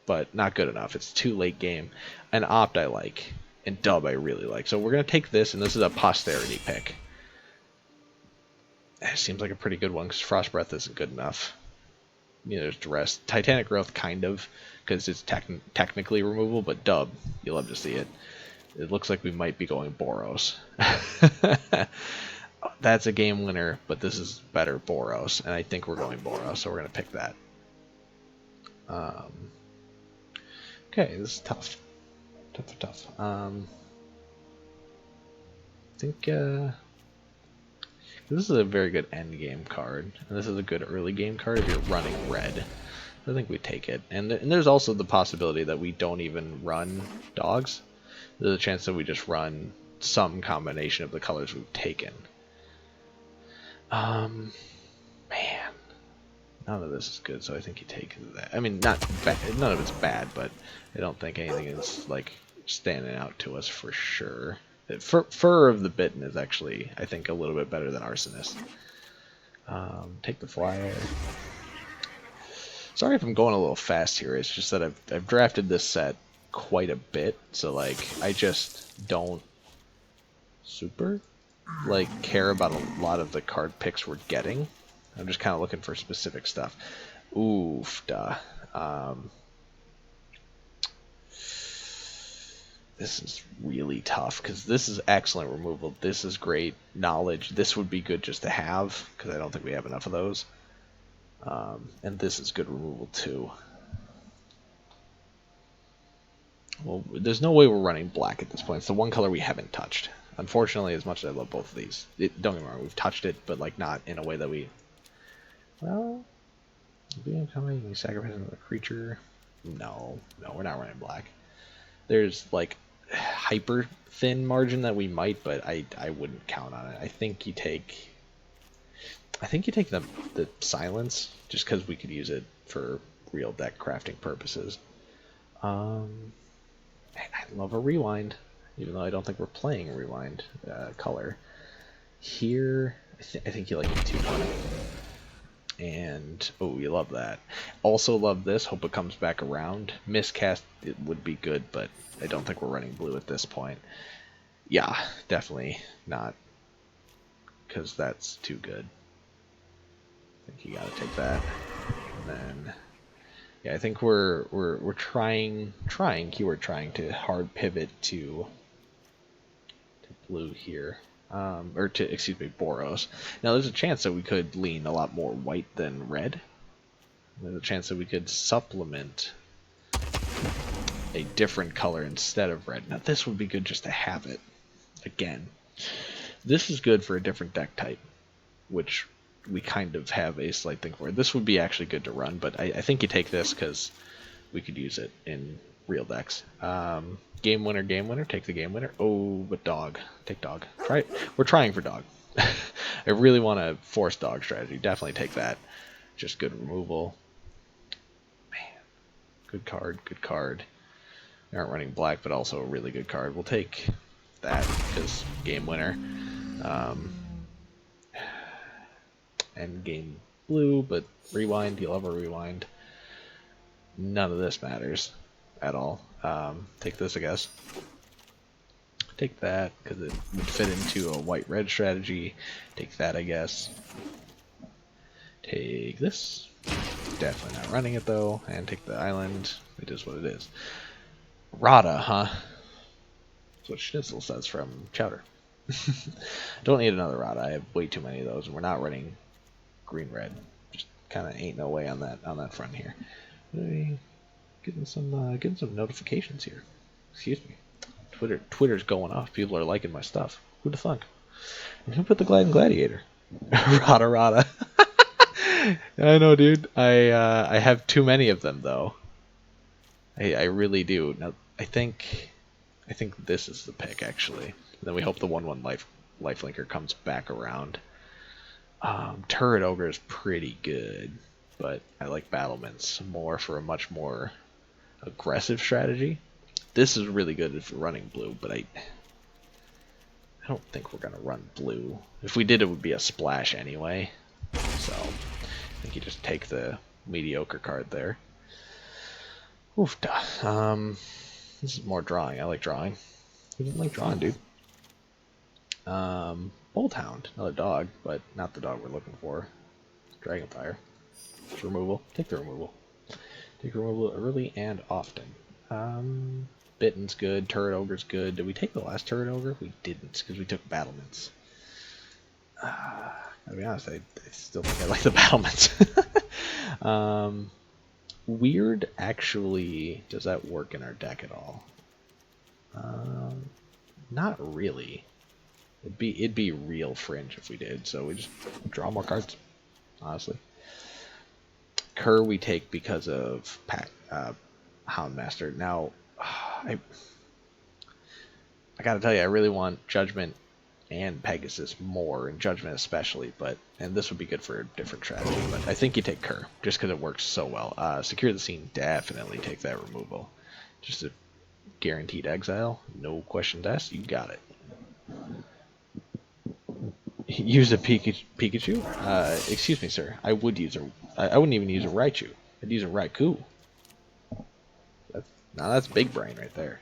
but not good enough. It's too late game. And opt I like, and dub I really like. So we're gonna take this, and this is a posterity pick. It seems like a pretty good one because Frost Breath isn't good enough. You know, there's Duress. Titanic Growth kind of, because it's technically removable, but dub, you'll love to see it. It looks like we might be going Boros. That's a game winner, but this is better Boros, and I think we're going Boros, so we're going to pick that. Okay, this is tough. Tough. I think this is a very good end game card, and this is a good early game card if you're running red. I think we take it. And there's also the possibility that we don't even run dogs. There's a chance that we just run some combination of the colors we've taken. Man, none of this is good, so I think you take that. I mean, not bad. None of it's bad, but I don't think anything is like standing out to us for sure. Fur of the Bitten is actually, I think, a little bit better than Arsonist. Take the flyer. Sorry if I'm going a little fast here. It's just that I've drafted this set quite a bit, so like I just don't super like care about a lot of the card picks we're getting. I'm just kind of looking for specific stuff. Oof, duh. This is really tough because this is excellent removal. This is great knowledge. This would be good just to have because I don't think we have enough of those. And this is good removal too. Well, there's no way we're running black at this point. It's the one color we haven't touched. Unfortunately, as much as I love both of these, don't get me wrong, we've touched it, but like not in a way that we. Well, being coming, you sacrifice another creature. No, we're not running black. There's like hyper thin margin that we might, but I wouldn't count on it. I think you take the silence just because we could use it for real deck crafting purposes. I love a rewind, even though I don't think we're playing a rewind color. Here, I think you like a 2-1. And, oh, you love that. Also love this, hope it comes back around. Miscast, it would be good, but I don't think we're running blue at this point. Yeah, definitely not, because that's too good. I think you gotta take that. And then, yeah, I think we're trying to hard pivot to blue here. Or to, excuse me, Boros. Now there's a chance that we could lean a lot more white than red. There's a chance that we could supplement a different color instead of red. Now this would be good just to have it. Again, this is good for a different deck type, which we kind of have a slight thing for. This would be actually good to run, but I think you take this because we could use it in real decks. Game winner, take the game winner. Oh, but dog. Take dog. Try it. We're trying for dog. I really want to force dog strategy. Definitely take that. Just good removal. Man. Good card, good card. We aren't running black, but also a really good card. We'll take that because game winner. And game blue, but rewind. You love a rewind. None of this matters at all. Take this, I guess. Take that, because it would fit into a white-red strategy. Take that, I guess. Take this. Definitely not running it, though. And take the island. It is what it is. Rada, huh? That's what Schnitzel says from Chowder. Don't need another Rada. I have way too many of those, and we're not running green-red. Just kind of ain't no way on that front here. Getting some notifications here. Excuse me. Twitter's going off. People are liking my stuff. Who'd have thunk? And who put the Gladiator? Rada Rada. I know, dude. I have too many of them though. I really do. Now I think this is the pick actually. And then we hope the 1/1 lifelinker comes back around. Turret Ogre is pretty good, but I like battlements more for a much more aggressive strategy. This is really good if we're running blue, but I don't think we're gonna run blue. If we did, it would be a splash anyway. So I think you just take the mediocre card there. Oof. This is more drawing. I like drawing. Who doesn't like drawing, dude? Bolthound, another dog, but not the dog we're looking for. Dragonfire. It's removal. Take the removal. Take removal early and often. Bitten's good. Turret Ogre's good. Did we take the last Turret Ogre? We didn't, because we took battlements. Gotta be honest, I still think I like the battlements. Weird, actually, does that work in our deck at all? Not really. It'd be real fringe if we did, so we just draw more cards, honestly. Kerr we take because of Houndmaster. Now, I gotta tell you, I really want Judgment and Pegasus more, and Judgment especially, and this would be good for a different strategy, but I think you take Kerr, just because it works so well. Secure the Scene, definitely take that removal. Just a guaranteed exile, no questions asked, you got it. Use a Pikachu? Excuse me, sir. I wouldn't even use a Raichu. I'd use a Raikou. That's big brain right there.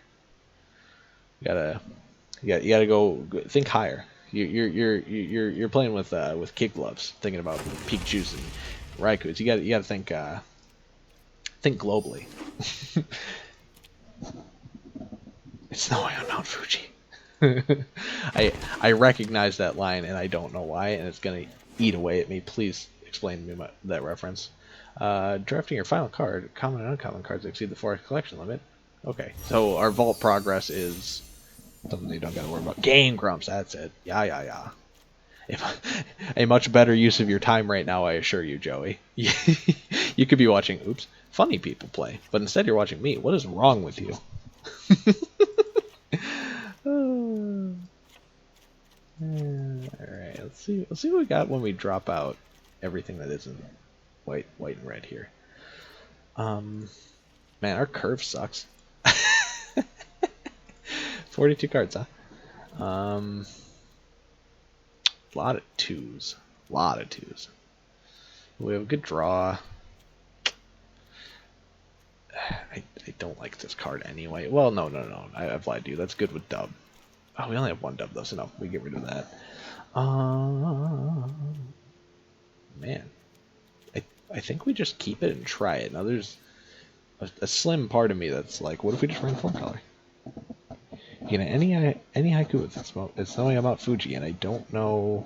You gotta go think higher. You're playing with kid gloves, thinking about Pikachus and Raikous. You gotta think globally. It's snowing on Mount Fuji. I recognize that line and I don't know why, and it's gonna eat away at me. Please explain to me that reference. Drafting your final card. Common and uncommon cards exceed the forest collection limit. Okay, so our vault progress is something you don't gotta worry about. Game Grumps, that's it. Yeah. A much better use of your time right now, I assure you, Joey. You could be watching, oops, funny people play, but instead you're watching me. What is wrong with you? Alright, let's see what we got when we drop out everything that isn't white and red here. Man, our curve sucks. 42 cards, huh? Lot of twos. We have a good draw. I don't like this card anyway. Well, no. I've lied to you. That's good with dub. Oh, we only have one dub though, so no, we get rid of that. Man, I think we just keep it and try it. Now there's a slim part of me that's like, what if we just ran full color? You know, any haiku with it's snowing about Fuji, and I don't know.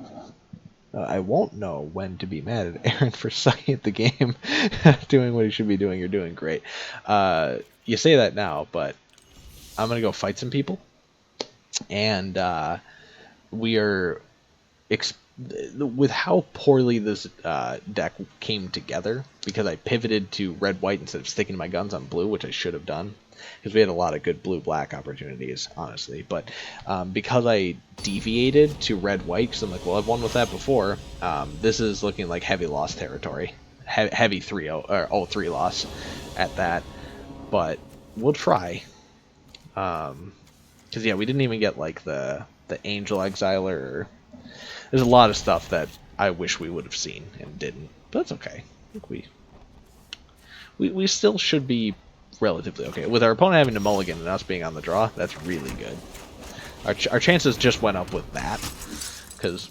I won't know when to be mad at Aaron for sucking at the game, doing what he should be doing. You're doing great. You say that now, but I'm gonna go fight some people, and we are with how poorly this deck came together, because I pivoted to red-white instead of sticking to my guns on blue, which I should have done, because we had a lot of good blue-black opportunities, honestly. But because I deviated to red-white, because I'm like, well, I've won with that before, this is looking like heavy loss territory. Heavy 3-0, or 0-3 loss at that. But we'll try. Because, yeah, we didn't even get, like, the Angel Exiler, or... There's a lot of stuff that I wish we would have seen and didn't, but that's okay. I think we still should be relatively okay. With our opponent having to mulligan and us being on the draw, that's really good. Our chances just went up with that, because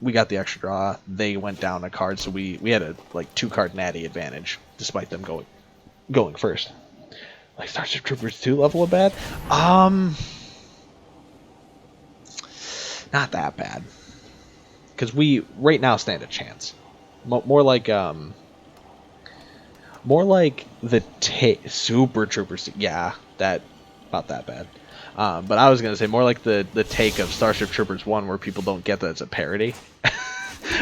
we got the extra draw, they went down a card, so we had a like 2-card natty advantage, despite them going first. Like Starship Troopers 2 level of bad? Not that bad. Because we right now stand a chance, more like the Super Troopers. Yeah, that not that bad. But I was gonna say more like the take of Starship Troopers 1, where people don't get that it's a parody.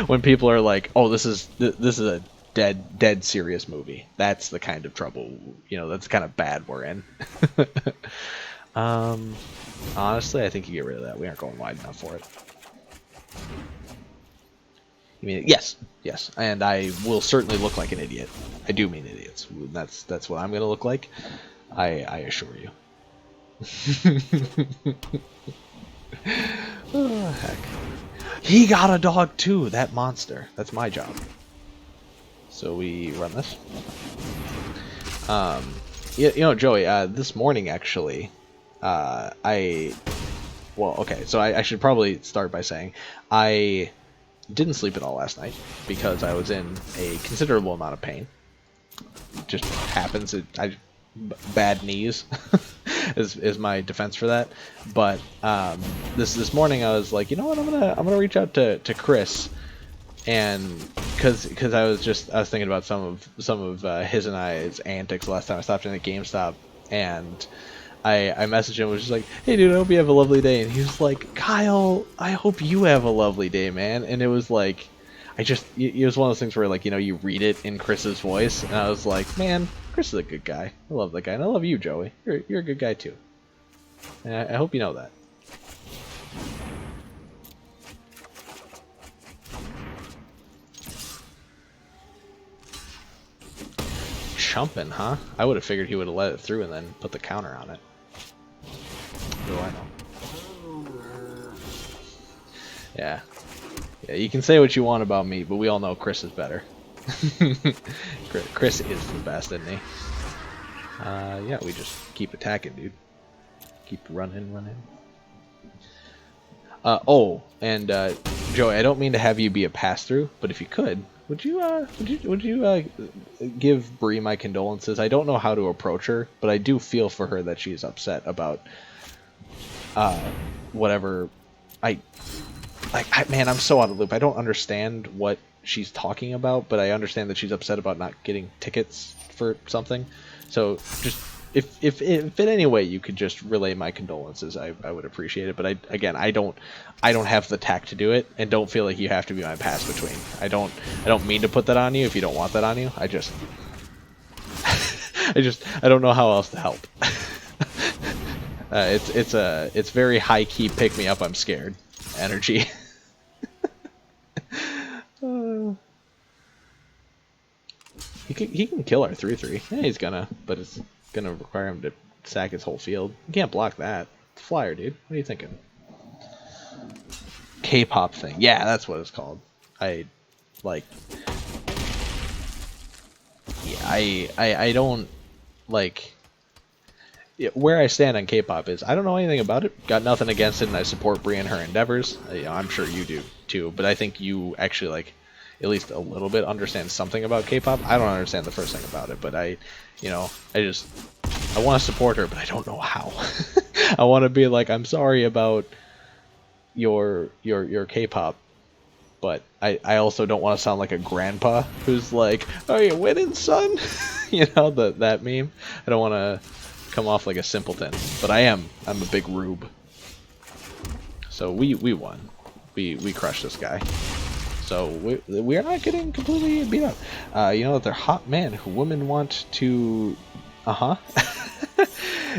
When people are like, "Oh, this is a dead serious movie." That's the kind of trouble, that's the kind of bad we're in. Honestly, I think you get rid of that. We aren't going wide enough for it. I mean, yes, and I will certainly look like an idiot. I do mean idiots. That's what I'm gonna look like. I assure you. Oh, heck. He got a dog too, that monster. That's my job. So we run this. Joey, this morning actually, well, okay, so I should probably start by saying I didn't sleep at all last night because I was in a considerable amount of pain. It just happens. Bad knees is my defense for that. But this morning I was like, you know what, I'm gonna reach out to Chris, and because I was thinking about some of his and I's antics last time I stopped in at GameStop, and I messaged him, was just like, hey dude, I hope you have a lovely day. And he was like, Kyle, I hope you have a lovely day, man. And it was like, it was one of those things where, like, you read it in Chris's voice, and I was like, man, Chris is a good guy. I love that guy, and I love you, Joey. You're a good guy too. And I hope you know that. Chumping, huh? I would have figured he would have let it through and then put the counter on it. What do I know? Yeah, you can say what you want about me, but we all know Chris is better. Chris is the best, isn't he? Yeah, we just keep attacking, dude. Keep running. And Joey, I don't mean to have you be a pass-through, but if you could, would you give Bree my condolences? I don't know how to approach her, but I do feel for her that she's upset about whatever. I man, I'm so out of the loop. I don't understand what she's talking about, but I understand that she's upset about not getting tickets for something. So just if in any way you could just relay my condolences, I would appreciate it. But I don't have the tact to do it, and don't feel like you have to be my pass between. I don't mean to put that on you if you don't want that on you. I don't know how else to help. It's very high key pick me up. I'm scared energy. He can kill our 3/3. Yeah, he's gonna, but it's gonna require him to sack his whole field. You can't block that. It's a flyer, dude. What are you thinking? K-pop thing. Yeah, that's what it's called. I like. Yeah, I don't like. Where I stand on K-pop is I don't know anything about it. Got nothing against it, and I support Brie and her endeavors. I'm sure you do too, but I think you actually like at least a little bit understand something about K-pop. I don't understand the first thing about it, but I want to support her, but I don't know how. I want to be like, I'm sorry about your K-pop, but I also don't want to sound like a grandpa who's like, "Are you winning, son?" That meme. I don't want to come off like a simpleton, but I'm a big rube. So we won. We crushed this guy. So we are not getting completely beat up. They're hot men who women want to.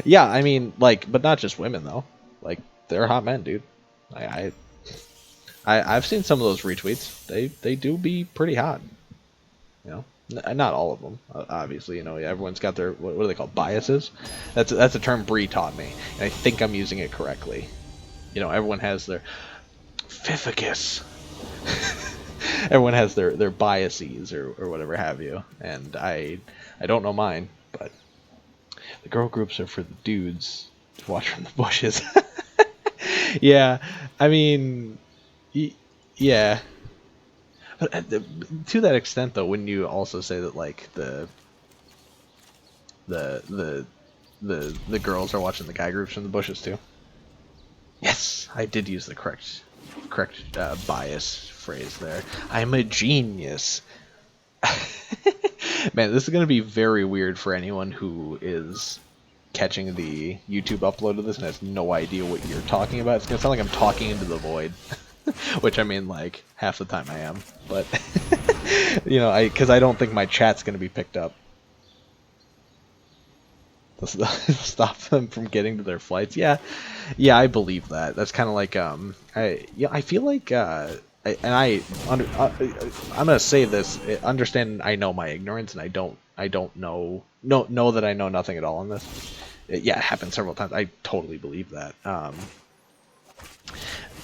Yeah, I mean, like, but not just women though. Like, they're hot men, dude. I've seen some of those retweets. They do be pretty hot. Not all of them, obviously. Everyone's got their what do they call biases? That's a term Bree taught me, and I think I'm using it correctly. Everyone has their Fificus. Everyone has their biases or whatever have you, and I don't know mine, but the girl groups are for the dudes to watch from the bushes. Yeah, I mean, yeah. But to that extent, though, wouldn't you also say that like the the girls are watching the guy groups from the bushes too? Yes, I did use the correct bias phrase there. I'm a genius. Man, this is gonna be very weird for anyone who is catching the YouTube upload of this and has no idea what you're talking about. It's gonna sound like I'm talking into the void. Which I mean, like, half the time I am, but because I don't think my chat's gonna be picked up. Stop them from getting to their flights. Yeah, I believe that. That's kind of like I feel like I'm gonna say this. Understand, I know my ignorance, and I don't know that I know nothing at all on this. Yeah, it happened several times. I totally believe that.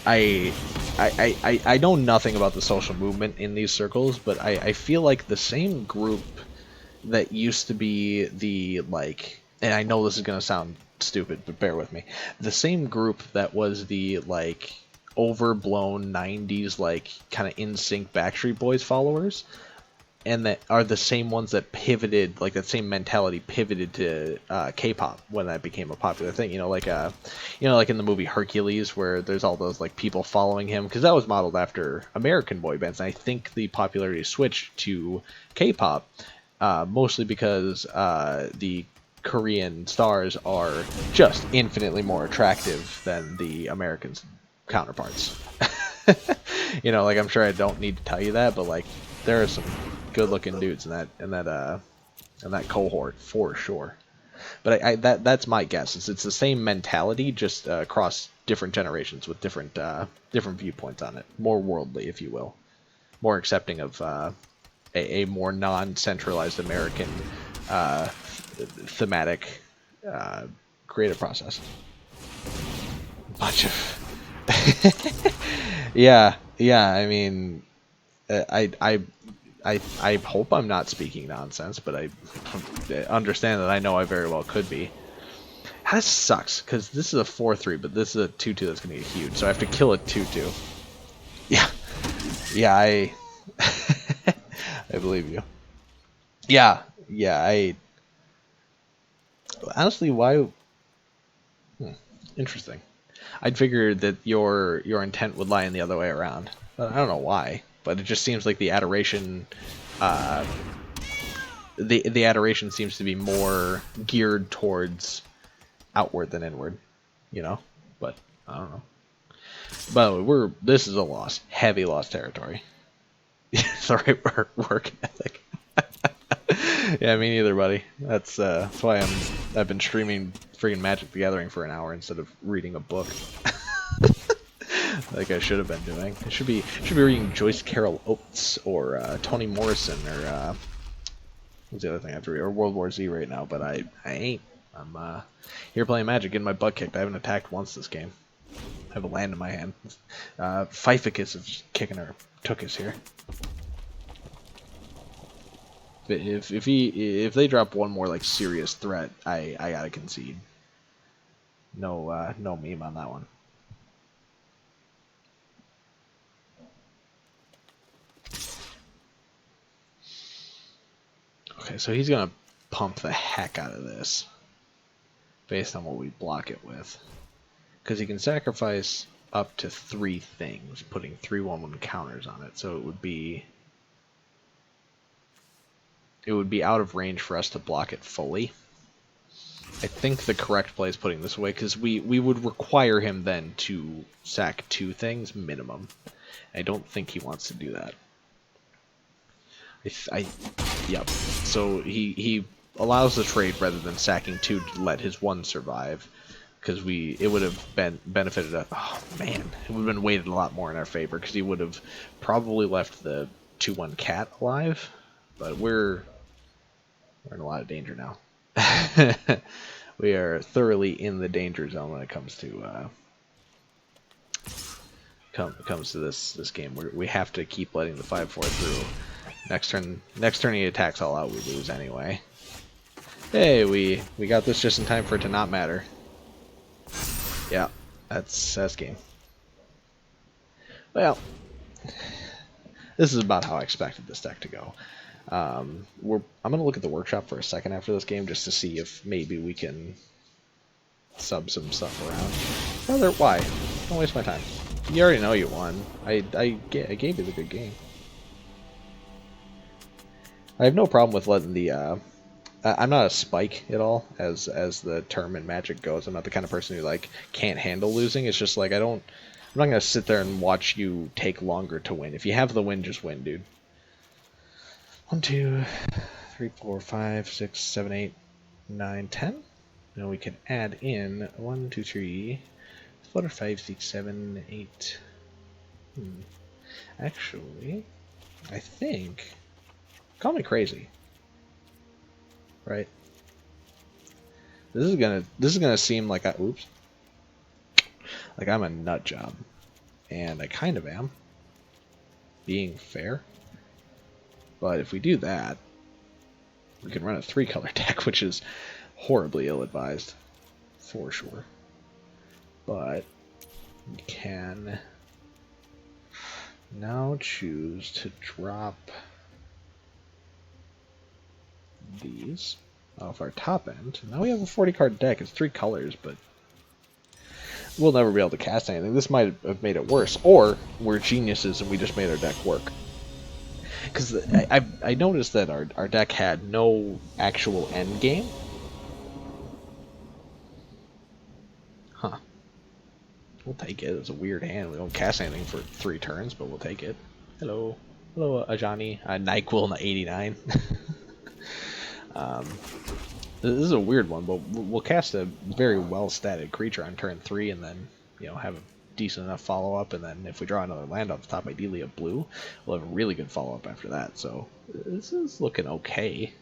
I know nothing about the social movement in these circles, but I feel like the same group that used to be the, like, and I know this is gonna sound stupid, but bear with me. The same group that was the, like, overblown 90s, like, kind of in sync Backstreet Boys followers, and that are the same ones that pivoted, like that same mentality pivoted to K-pop when that became a popular thing. Like in the movie Hercules, where there's all those like people following him, because that was modeled after American boy bands. And I think the popularity switched to K-pop, mostly because the Korean stars are just infinitely more attractive than the American counterparts. Like, I'm sure I don't need to tell you that, but like there are some good-looking dudes in that cohort for sure. But that's my guess. It's the same mentality, just across different generations with different viewpoints on it. More worldly, if you will, more accepting of a more non-centralized American thematic creative process. Bunch of yeah. I mean, I hope I'm not speaking nonsense, but I understand that I know I very well could be. That sucks, because this is a 4-3, but this is a 2-2 that's going to get huge, so I have to kill a 2-2. Yeah. Yeah, I believe you. Yeah. Honestly, why... Interesting. I'd figured that your intent would lie in the other way around. I don't know why, but it just seems like the adoration, uh, the adoration seems to be more geared towards outward than inward, you know. But I don't know. By the way, this is a loss, heavy loss territory. Sorry, work ethic. Yeah, me neither, buddy. That's why I've been streaming freaking Magic the Gathering for an hour instead of reading a book. Like I should have been doing. I should be reading Joyce Carol Oates or Toni Morrison or what's the other thing I have to read, or World War Z right now. But I ain't. I'm here playing Magic, getting my butt kicked. I haven't attacked once this game. I have a land in my hand. Pfeifficus is kicking our Tookus here. If they drop one more like serious threat, I gotta concede. No meme on that one. Okay, so he's gonna pump the heck out of this based on what we block it with, because he can sacrifice up to 3 things, putting 3/1/1 counters on it. So it would be out of range for us to block it fully. I think the correct play is putting this away, because we would require him then to sack 2 things minimum. I don't think he wants to do that. Yep. So he allows the trade rather than sacking 2 to let his 1 survive, because it would have benefited. Oh man, it would have been weighted a lot more in our favor, because he would have probably left the 2/1 cat alive. But we're in a lot of danger now. We are thoroughly in the danger zone when it comes to this game. We have to keep letting the 5/4 through. Next turn he attacks all out, we lose anyway. Hey, we got this just in time for it to not matter. Yeah, that's game. Well, this is about how I expected this deck to go. I'm gonna look at the workshop for a second after this game just to see if maybe we can sub some stuff around. Brother, why? Don't waste my time. You already know you won. I gave you the good game. I have no problem with letting the I'm not a spike at all as the term in Magic goes. I'm not the kind of person who like can't handle losing. It's just like I'm not gonna sit there and watch you take longer to win. If you have the win, just win, dude. 1, 2, 3, 4, 5, 6, 7, 8, 9, 10. Now we can add in 1, 2, 3, 4, 5, 6, 7, 8. Actually, I think. Call me crazy. Right? This is gonna seem like like I'm a nut job, and I kind of am, being fair. But if we do that, we can run a 3-color deck, which is horribly ill-advised, for sure. But we can now choose to drop these off our top end. Now we have a 40-card deck. It's 3 colors, but we'll never be able to cast anything. This might have made it worse, or we're geniuses and we just made our deck work. Because I noticed that our deck had no actual end game. Huh. We'll take it. It's a weird hand. We don't cast anything for 3 turns, but we'll take it. Hello. Hello, Ajani. NyQuil 89. This is a weird one, but we'll cast a very well-statted creature on turn 3 and then, have a decent enough follow-up, and then if we draw another land off the top, ideally a blue, we'll have a really good follow-up after that. So this is looking okay.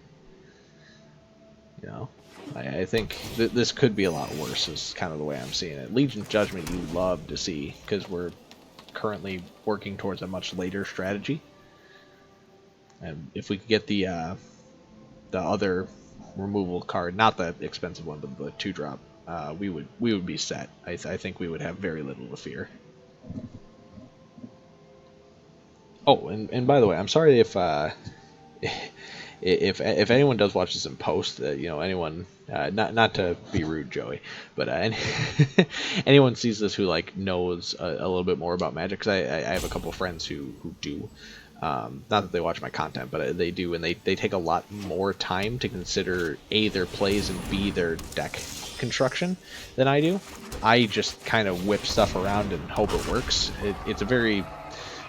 I think this could be a lot worse is kind of the way I'm seeing it. Legion Judgment you love to see, because we're currently working towards a much later strategy. And if we could get the other removal card, not the expensive one, but the 2-drop, we would be set. I think we would have very little to fear. Oh, and by the way, I'm sorry if if anyone does watch this in post, you know, anyone, not to be rude, Joey, but anyone sees this who like knows a little bit more about Magic, because I have a couple friends who do. Not that they watch my content, but they do, and they take a lot more time to consider A, their plays, and B, their deck construction than I do. I just kind of whip stuff around and hope it works. It's a very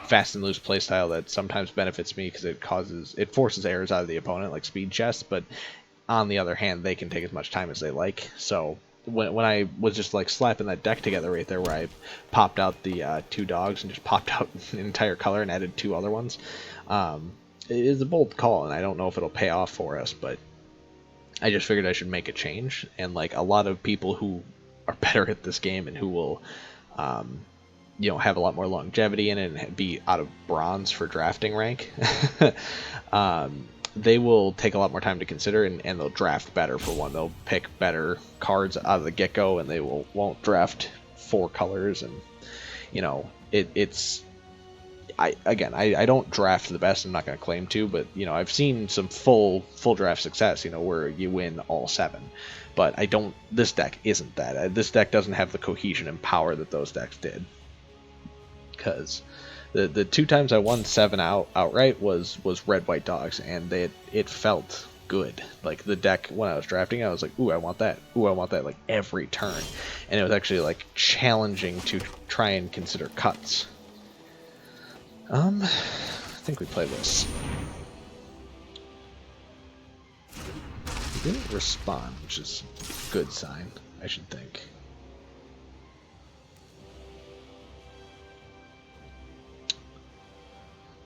fast and loose playstyle that sometimes benefits me because it forces errors out of the opponent, like speed chess, but on the other hand, they can take as much time as they like. So when I was just like slapping that deck together right there, where I popped out the 2 dogs and just popped out an entire color and added 2 other ones, it is a bold call, and I don't know if it'll pay off for us, but I just figured I should make a change. And like a lot of people who are better at this game and who will you know, have a lot more longevity in it and be out of bronze for drafting rank, they will take a lot more time to consider, and they'll draft better. For one, they'll pick better cards out of the get-go, and they won't draft 4 colors. And you know, it's I don't draft the best. I'm not going to claim to, but you know, I've seen some full draft success, you know, where you win all 7. But I don't. This deck isn't that. This deck doesn't have the cohesion and power that those decks did. Because the 2 times I won 7 outright was red white dogs, and it felt good. Like the deck, when I was drafting, I was like, ooh, I want that, ooh, I want that, like every turn. And it was actually like challenging to try and consider cuts. I think we play this. He didn't respond, which is a good sign, I should think.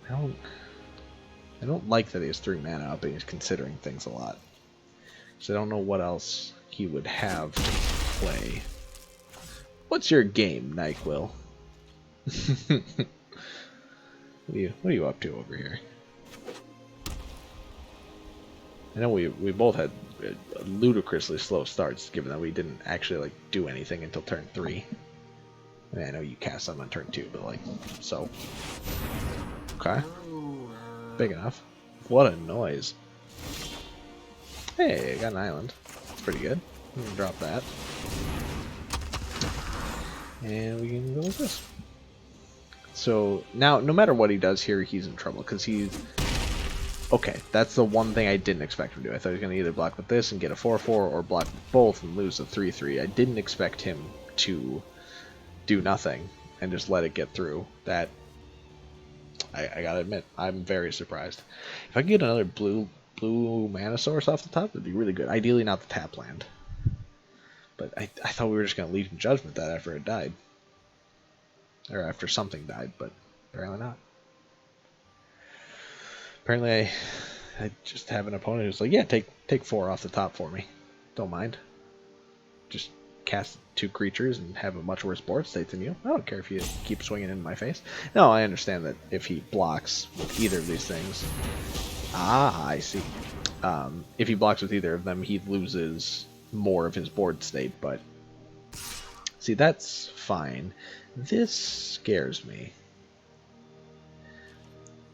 I don't like that he has 3 mana up and he's considering things a lot. So I don't know what else he would have to play. What's your game, NyQuil? What are you up to over here? I know we both had ludicrously slow starts, given that we didn't actually like do anything until turn 3. I mean, I know you cast them on turn 2, but like, so. Okay. Big enough. What a noise. Hey, I got an island. That's pretty good. We can drop that. And we can go with this. So, now, no matter what he does here, he's in trouble, because he's... Okay, that's the one thing I didn't expect him to do. I thought he was going to either block with this and get a 4-4, or block with both and lose a 3-3. I didn't expect him to do nothing and just let it get through. That... I gotta admit, I'm very surprised. If I could get another blue mana source off the top, that'd be really good. Ideally not the tap land. But I thought we were just gonna leave in judgment that after it died. Or after something died, but apparently not. Apparently I just have an opponent who's like, yeah, take 4 off the top for me. Don't mind. Just cast 2 creatures and have a much worse board state than you. I don't care if you keep swinging in my face. No, I understand that if he blocks with either of these things... Ah, I see. If he blocks with either of them, he loses more of his board state, but... See, that's fine. This scares me.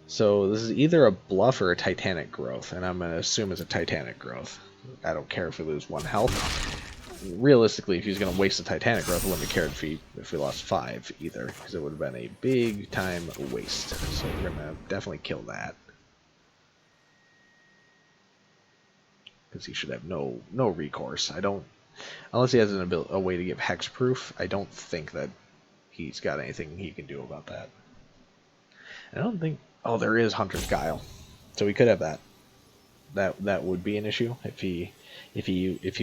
So this is either a bluff or a Titanic Growth, and I'm going to assume it's a Titanic Growth. I don't care if we lose 1 health. Realistically, if he's going to waste a Titanic Growth, I wouldn't have cared if we lost 5 either, because it would have been a big time waste. So we're going to definitely kill that. Because he should have no recourse. I don't... Unless he has a way to give hexproof, I don't think that he's got anything he can do about that. I don't think... Oh, there is Hunter's Guile. So we could have that. That would be an issue if he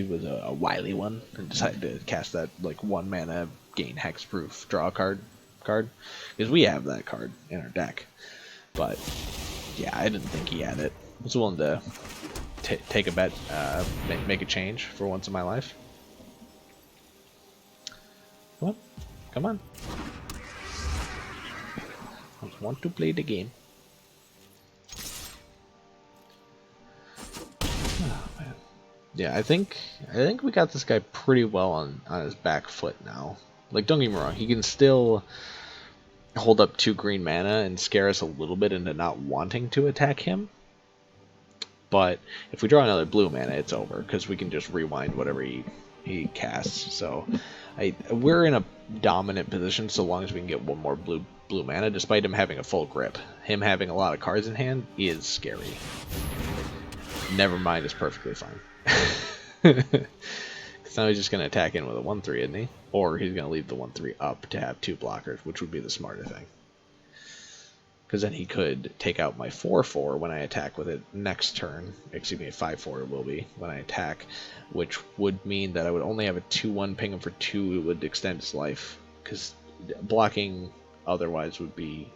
was a wily one and decided to cast that like 1 mana gain hexproof draw card, because we have that card in our deck. But yeah, I didn't think he had it. I was willing to take a bet, make a change for once in my life. Come on. I just want to play the game. Yeah, I think we got this guy pretty well on his back foot now. Like, don't get me wrong, he can still hold up 2 green mana and scare us a little bit into not wanting to attack him. But if we draw another blue mana, it's over because we can just rewind whatever he casts. So we're in a dominant position so long as we can get one more blue mana, despite him having a full grip. Him having a lot of cards in hand is scary. Never mind, it's perfectly fine. Because now he's just going to attack in with a 1/3, isn't he? Or he's going to leave the 1/3 up to have 2 blockers, which would be the smarter thing. Because then he could take out my 4/4 when I attack with it next turn. Excuse me, 5/4 it will be when I attack, which would mean that I would only have a 2/1 ping him for 2. It would extend his life, because blocking otherwise would be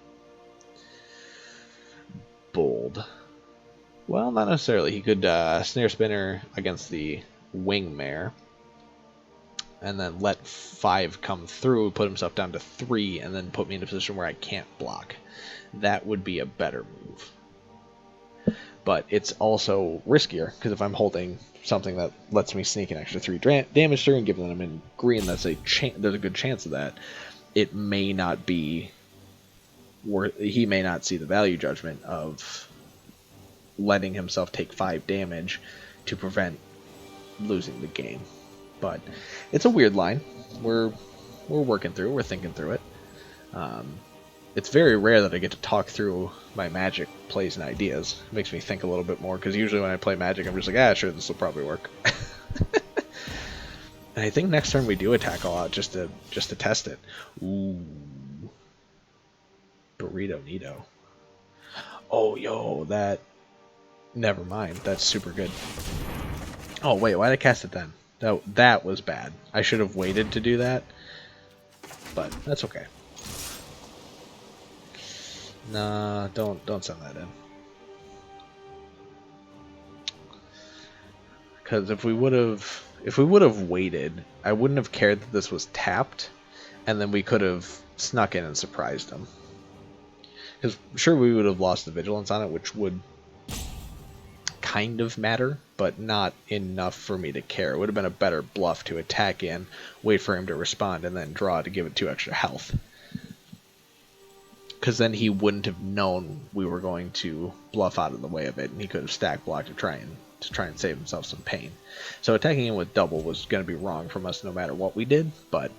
bold. Well, not necessarily. He could Snare Spinner against the Wingmare, and then let 5 come through, put himself down to 3, and then put me in a position where I can't block. That would be a better move. But it's also riskier, because if I'm holding something that lets me sneak an extra 3 damage through and giving them in green, there's a good chance of that. It may not be he may not see the value judgment of letting himself take 5 damage to prevent losing the game. But it's a weird line. We're working through it. We're thinking through it. It's very rare that I get to talk through my Magic plays and ideas. It makes me think a little bit more, because usually when I play Magic, I'm just like, sure, this will probably work. And I think next turn we do attack all out just to test it. Ooh. Burrito Nito. Oh, yo, that... Never mind. That's super good. Oh, wait, why did I cast it then? That was bad. I should have waited to do that. But that's okay. Nah, don't send that in. Because if we would have waited, I wouldn't have cared that this was tapped, and then we could have snuck in and surprised him. Because sure, we would have lost the vigilance on it, which would kind of matter, but not enough for me to care. It would have been a better bluff to attack in, wait for him to respond, and then draw to give it 2 extra health. Because then he wouldn't have known we were going to bluff out of the way of it, and he could have stack blocked to try and save himself some pain. So attacking in with double was going to be wrong from us no matter what we did, but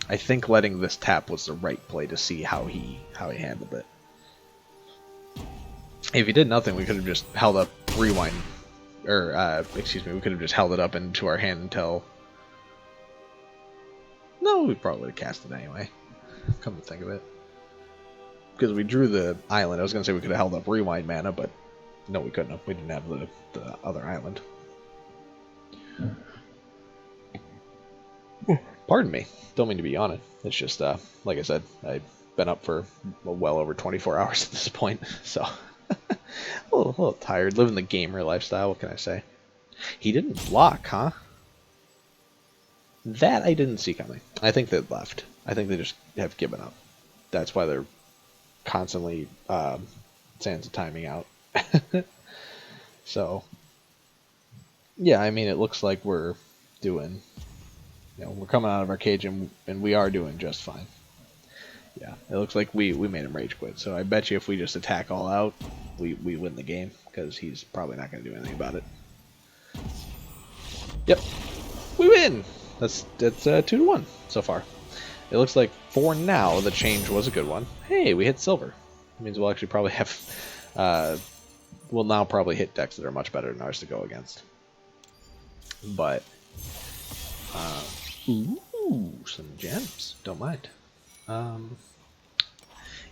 I think letting this tap was the right play to see how he handled it. If he did nothing, we could have just held up rewind, or excuse me, we could have just held it up into our hand until. No, we probably would have cast it anyway. Come to think of it. Because we drew the island. I was going to say we could have held up rewind mana, but no, we couldn't have. We didn't have the other island. Pardon me. Don't mean to be yawning. It's just, like I said, I've been up for well over 24 hours at this point, so a little tired. Living the gamer lifestyle, what can I say? He didn't block, huh? That I didn't see coming. I think they left. I think they just have given up. That's why they're constantly sands of timing out. So yeah, I mean, it looks like we're doing, we're coming out of our cage and we are doing just fine. Yeah, it looks like we made him rage quit. So I bet you if we just attack all out, we win the game, because he's probably not going to do anything about it. Yep, we win. That's 2-1 so far. It looks like for now the change was a good one. Hey, we hit silver. It means we'll actually probably have we'll now probably hit decks that are much better than ours to go against. But ooh, some gems. Don't mind.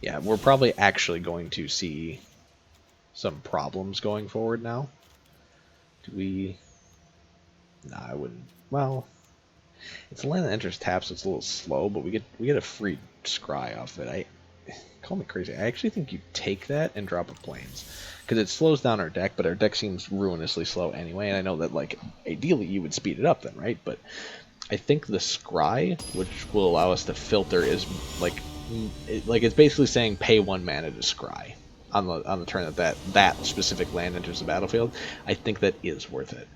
Yeah, we're probably actually going to see some problems going forward now. Do we? Nah, I wouldn't. Well, it's a land that enters tap, so it's a little slow, but we get a free scry off of it. Call me crazy. I actually think you take that and drop a plains, because it slows down our deck, but our deck seems ruinously slow anyway. And I know that, like, ideally you would speed it up then, right? But I think the scry, which will allow us to filter, is like it's basically saying pay 1 mana to scry on the turn that specific land enters the battlefield. I think that is worth it.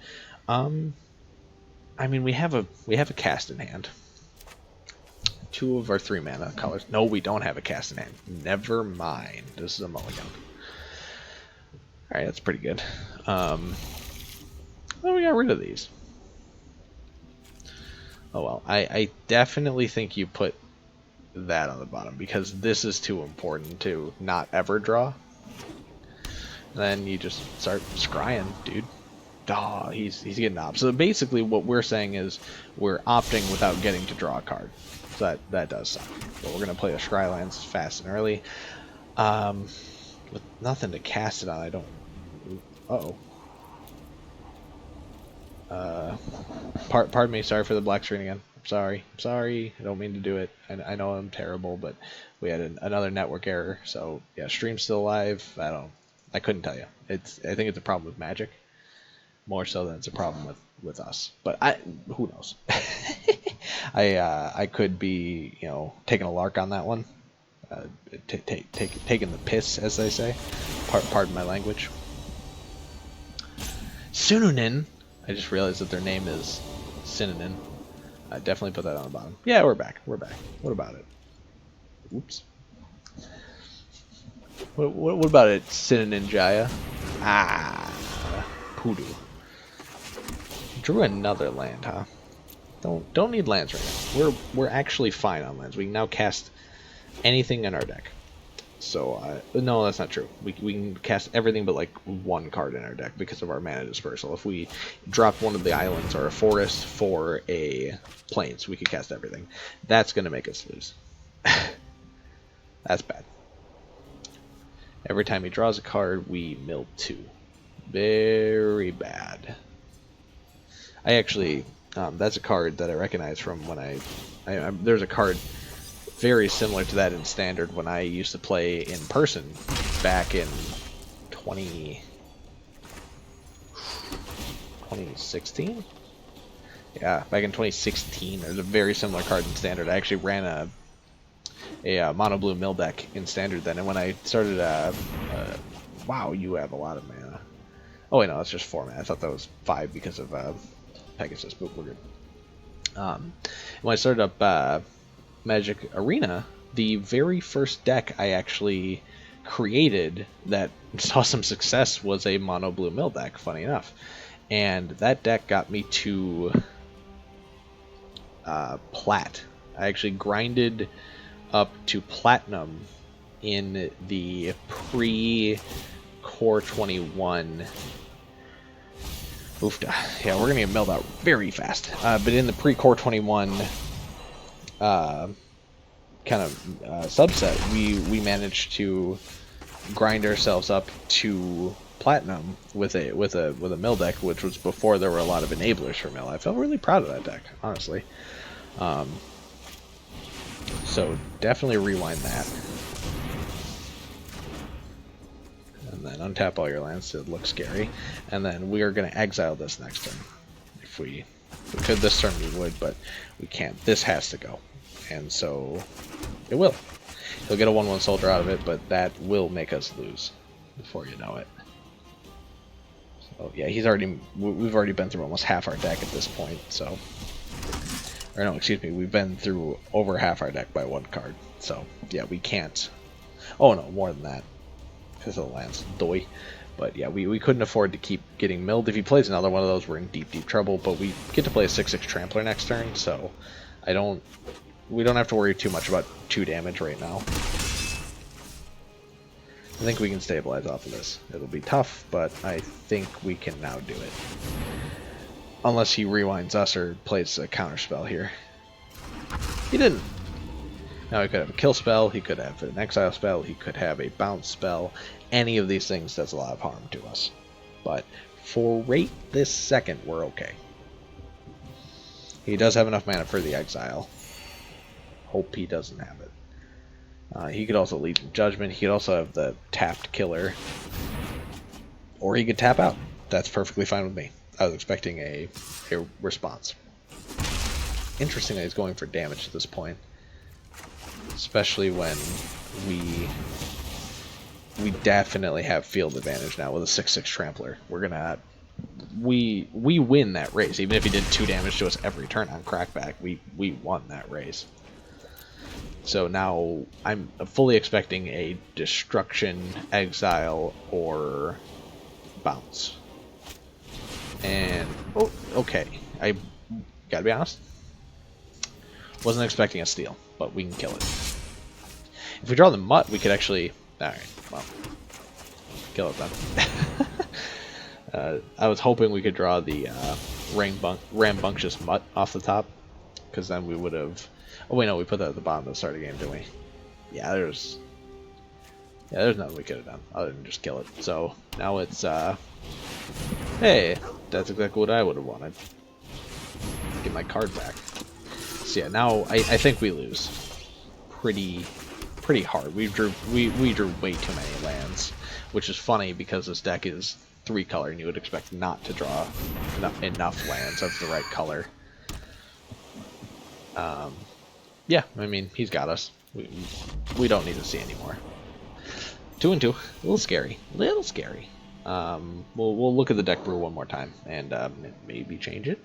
I mean, we have a cast in hand. 2 of our 3 mana colors. No, we don't have a cast in hand. Never mind. This is a mulligan. Alright, that's pretty good. Well, we got rid of these. Oh well, I definitely think you put that on the bottom because this is too important to not ever draw. Then you just start scrying, dude. Oh, he's getting op. So basically what we're saying is we're opting without getting to draw a card. So that does suck. But we're going to play the Scrylands fast and early. With nothing to cast it on, I don't... Uh-oh. Pardon me, sorry for the black screen again. I'm sorry. I don't mean to do it. I know I'm terrible, but we had another network error. So yeah, stream's still live. I couldn't tell you. I think it's a problem with Magic, more so than it's a problem with us. But who knows? I could be taking a lark on that one, taking the piss, as they say. Pardon my language. Sununin. I just realized that their name is Synonym. I definitely put that on the bottom. Yeah, we're back. What about it? Oops. What about it, Synonym Jaya? Poodoo. Drew another land, huh? Don't need lands right now. We're actually fine on lands. We can now cast anything in our deck. So no, that's not true. We can cast everything but like one card in our deck because of our mana dispersal. If we dropped one of the islands or a forest for a plains, we could cast everything. That's gonna make us lose. That's bad. Every time he draws a card, we mill 2. Very bad. I actually, that's a card that I recognize from when there's a card very similar to that in Standard when I used to play in person back in 2016? Yeah, back in 2016, there's a very similar card in Standard. I actually ran a mono blue mill deck in Standard then, and when I started, wow, you have a lot of mana. Oh wait, no, that's just 4 mana. I thought that was 5 because of Pegasus, but we're good. When I started up Magic Arena, the very first deck I actually created that saw some success was a mono blue mill deck, funny enough. And that deck got me to plat. I actually grinded up to platinum in the pre-Core 21. Oofda. Yeah, we're gonna get milled out very fast. But in the pre-Core 21 kind of subset, we managed to grind ourselves up to platinum with a mill deck, which was before there were a lot of enablers for mill. I felt really proud of that deck, honestly. So definitely rewind that. And then untap all your lands to look scary. And then we are going to exile this next turn. If we could this turn, we would, but we can't. This has to go. And so it will. He'll get a 1/1 soldier out of it, but that will make us lose before you know it. So yeah, we've already been through almost half our deck at this point, so... Or no, excuse me, we've been through over half our deck by 1 card. So yeah, we can't... Oh no, more than that. Because of the lands. Doy. But yeah, we couldn't afford to keep getting milled. If he plays another one of those, we're in deep, deep trouble. But we get to play a 6/6 Trampler next turn, so we don't have to worry too much about 2 damage right now. I think we can stabilize off of this. It'll be tough, but I think we can now do it. Unless he rewinds us or plays a counter spell here. He didn't. Now he could have a kill spell, he could have an exile spell, he could have a bounce spell. Any of these things does a lot of harm to us. But for right this second, we're okay. He does have enough mana for the exile. Hope he doesn't have it. He could also lead in Judgment. He could also have the tapped killer. Or he could tap out. That's perfectly fine with me. I was expecting a response. Interesting that he's going for damage at this point. Especially when we definitely have field advantage now with a 6/6 Trampler. We're gonna... We win that race. Even if he did 2 damage to us every turn on Crackback, we won that race. So now I'm fully expecting a Destruction, Exile, or bounce. And, oh, okay. I gotta be honest. Wasn't expecting a steal, but we can kill it. If we draw the mutt, we could actually... Alright, well. Kill it then. I was hoping we could draw the rambunctious mutt off the top. Because then we would have... Oh wait, no, we put that at the bottom of the start of the game, didn't we? Yeah, there's nothing we could have done other than just kill it. So now it's hey, that's exactly what I would have wanted. Get my card back. So yeah, now I think we lose pretty hard. We drew way too many lands, which is funny because this deck is 3-color and you would expect not to draw enough lands of the right color. Yeah, I mean, he's got us. We don't need to see anymore. 2 and 2, a little scary, We'll look at the deck brew one more time and maybe change it.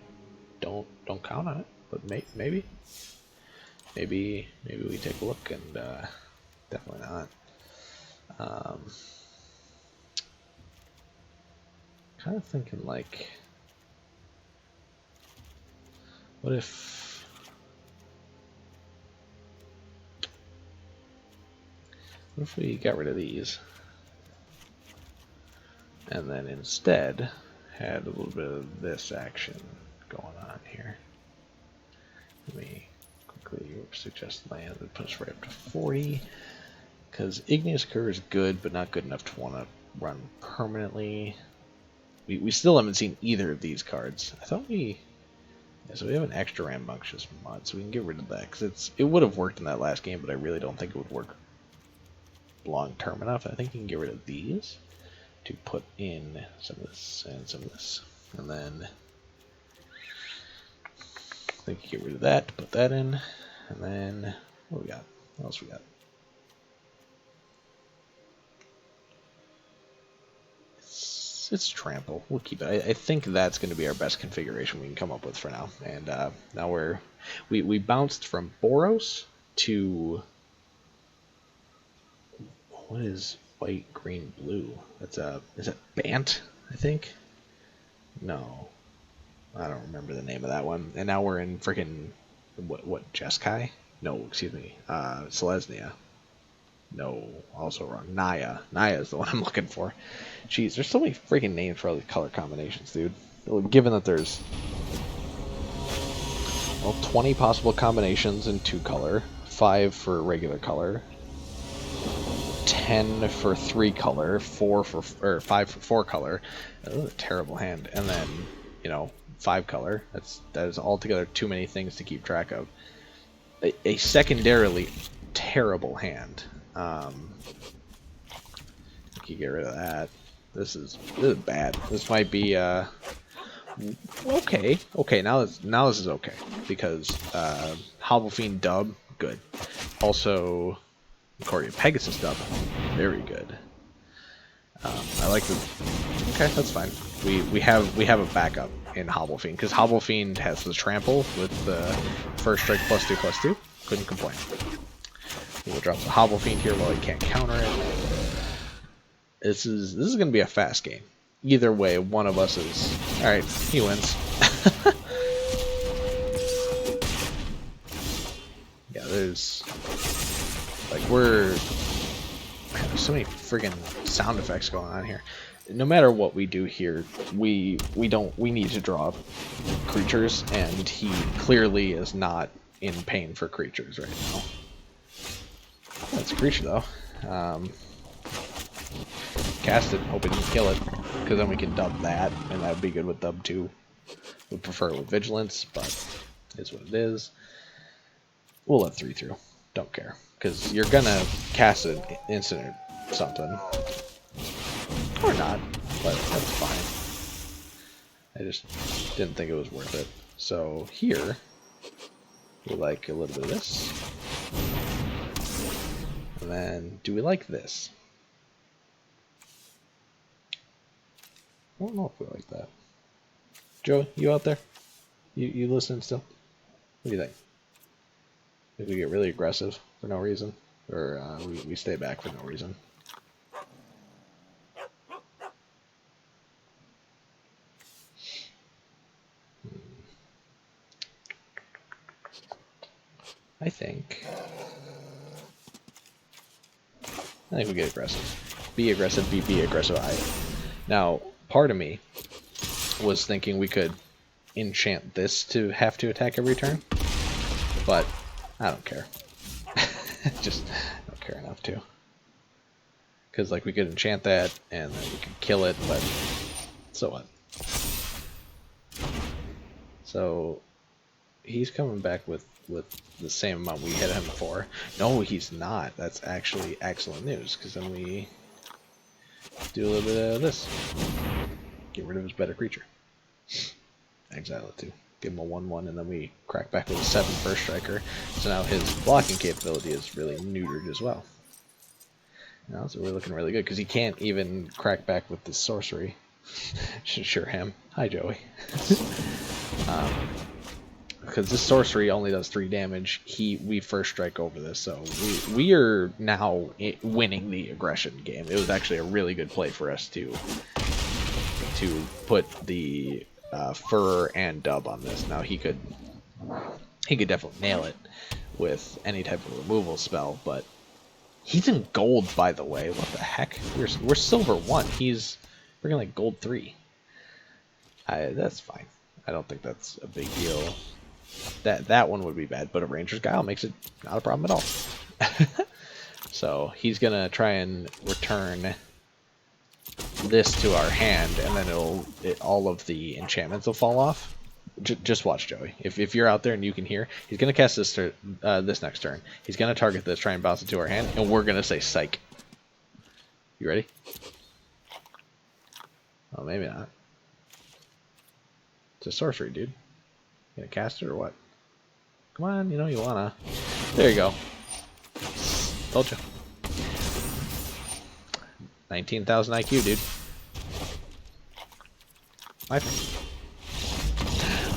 Don't count on it, but maybe we take a look and definitely not. Kind of thinking like, what if we got rid of these and then instead had a little bit of this action going on here? Let me quickly suggest land that puts right up to 40, because Igneous Cur is good, but not good enough to want to run permanently. We still haven't seen either of these cards. I thought we... Yeah, so we have an extra Rambunctious mod, so we can get rid of that, because it would have worked in that last game, but I really don't think it would work long term enough. I think you can get rid of these to put in some of this and some of this, and then I think you get rid of that to put that in, and then what we got? What else we got? It's trample. We'll keep it. I think that's going to be our best configuration we can come up with for now. And now we bounced from Boros to... What is white, green, blue? That's is it Bant, I think? No. I don't remember the name of that one. And now we're in freaking what Jeskai? No, excuse me. Selesnya. No, also wrong. Naya. Naya is the one I'm looking for. Jeez, there's so many freaking names for all these color combinations, dude. Given that there's 20 possible combinations in 2-color, 5 for regular color, 10 for 3-color, 5 for 4-color. That was a terrible hand. And then, 5-color. That is altogether too many things to keep track of. A secondarily terrible hand. You get rid of that. This is bad. This might be okay. Okay, now this is okay because Hobblefiend dub, good. Also, Coria Pegasus dub, very good. I like the. Okay, that's fine. We have a backup in Hobblefiend because Hobblefiend has the trample with the first strike +2/+2. Couldn't complain. We'll drop the Hobblefiend here while he can't counter it. This is gonna be a fast game. Either way, one of us is alright, he wins. Yeah, there's so many friggin' sound effects going on here. No matter what we do here, we need to draw creatures, and he clearly is not in pain for creatures right now. That's a creature though. Cast it, hoping to kill it, because then we can dub that, and that would be good with dub 2. Would prefer it with vigilance, but it's what it is. We'll let 3 through. Don't care, because you're gonna cast an instant something, or not, but that's fine. I just didn't think it was worth it. So here, we like a little bit of this, and then do we like this? I don't know if we like that. Joe, you out there? You listening still? What do you think? If we get really aggressive for no reason, or we stay back for no reason? I think we get aggressive. Be aggressive, be aggressive. Now, part of me was thinking we could enchant this to have to attack every turn, but I don't care. Just don't care enough to. Because like we could enchant that and then we could kill it, but so what? So he's coming back with the same amount we hit him for. No, he's not. That's actually excellent news, because then we do a little bit of this. Get rid of his better creature. Exile it too. Give him a 1/1, and then we crack back with a 7 first striker. So now his blocking capability is really neutered as well. Now, so we're looking really good, because he can't even crack back with this sorcery. Sure him. Hi, Joey. Because this sorcery only does 3 damage. We first strike over this, so we are now winning the aggression game. It was actually a really good play for us to put the fur and dub on this. Now he could definitely nail it with any type of removal spell, but he's in gold, by the way. What the heck? We're silver 1. We're gonna like gold 3. That's fine. I don't think that's a big deal. That one would be bad, but a Ranger's Guile makes it not a problem at all. So he's gonna try and return this to our hand, and then all of the enchantments will fall off. Just watch, Joey. If you're out there and you can hear, he's gonna cast this this next turn. He's gonna target this, try and bounce it to our hand, and we're gonna say psych. You ready? Oh, maybe not. It's a sorcery, dude. You gonna cast it or what? Come on, you know you wanna. There you go. Told you. 19,000 IQ, dude. My turn.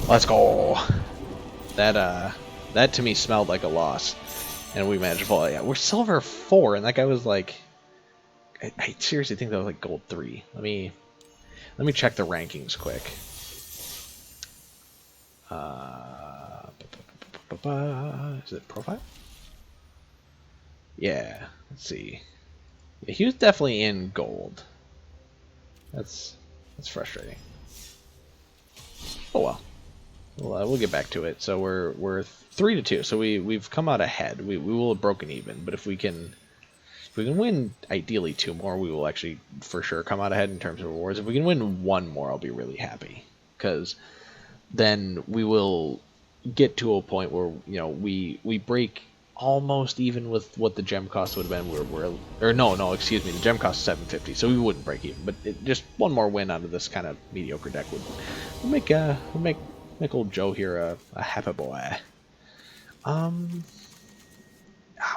Let's go. That to me smelled like a loss, and we managed to fall. Yeah, we're silver 4, and that guy was like, I seriously think that was like gold 3. Let me check the rankings quick. Is it profile? Yeah, let's see. Yeah, he was definitely in gold. That's frustrating. Oh well. We'll get back to it. So we're 3-2. So we've come out ahead. We will have broken even, but if we can win ideally 2 more, we will actually for sure come out ahead in terms of rewards. If we can win 1 more, I'll be really happy, because then we will get to a point where, you know, we break almost even with what the gem cost would have been. No, excuse me, the gem cost is 750, so we wouldn't break even. But just 1 more win out of this kind of mediocre deck would make old Joe here a happy boy.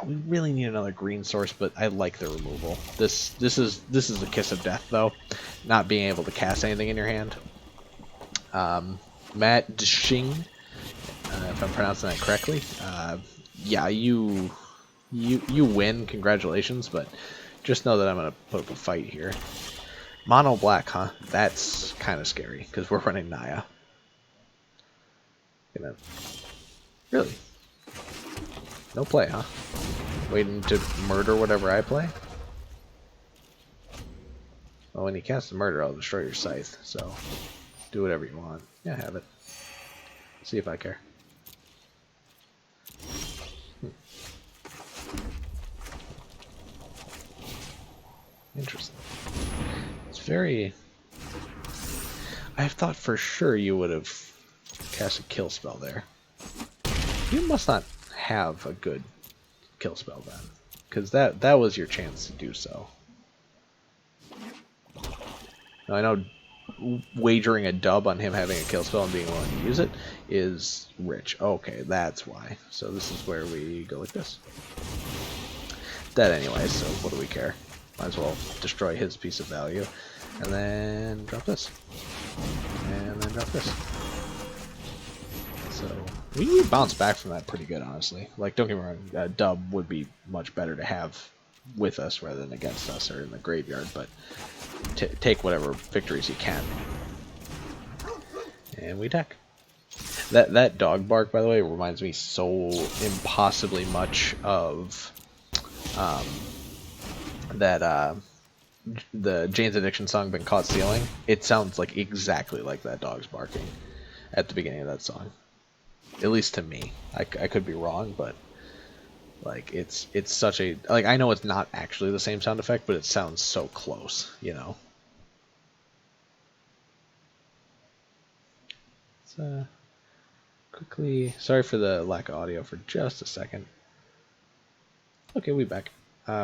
We really need another green source, but I like the removal. This is the kiss of death, though, not being able to cast anything in your hand. Matt Dishing, if I'm pronouncing that correctly. Yeah, you win. Congratulations, but just know that I'm gonna put up a fight here. Mono black, huh? That's kind of scary because we're running Naya. Really? No play, huh? Waiting to murder whatever I play? Well, when you cast a murder, I'll destroy your scythe, so do whatever you want. Yeah, have it. See if I care. Interesting. It's very... I thought for sure you would have cast a kill spell there. You must not have a good kill spell then, because that was your chance to do so. Now, I know wagering a dub on him having a kill spell and being willing to use it is rich. Okay, that's why. So this is where we go like this. Dead anyway, so what do we care? Might as well destroy his piece of value. And then drop this. And then drop this. So we bounce back from that pretty good, honestly. Like, don't get me wrong, a dub would be much better to have with us rather than against us or in the graveyard, but take whatever victories you can. And we attack. That dog bark, by the way, reminds me so impossibly much of that the Jane's Addiction song "Been Caught Stealing." It sounds like exactly like that dog's barking at the beginning of that song. At least to me. I could be wrong, but like it's such a, like, I know it's not actually the same sound effect, but it sounds so close, you know. Let's quickly, sorry for the lack of audio for just a second. Okay, we back.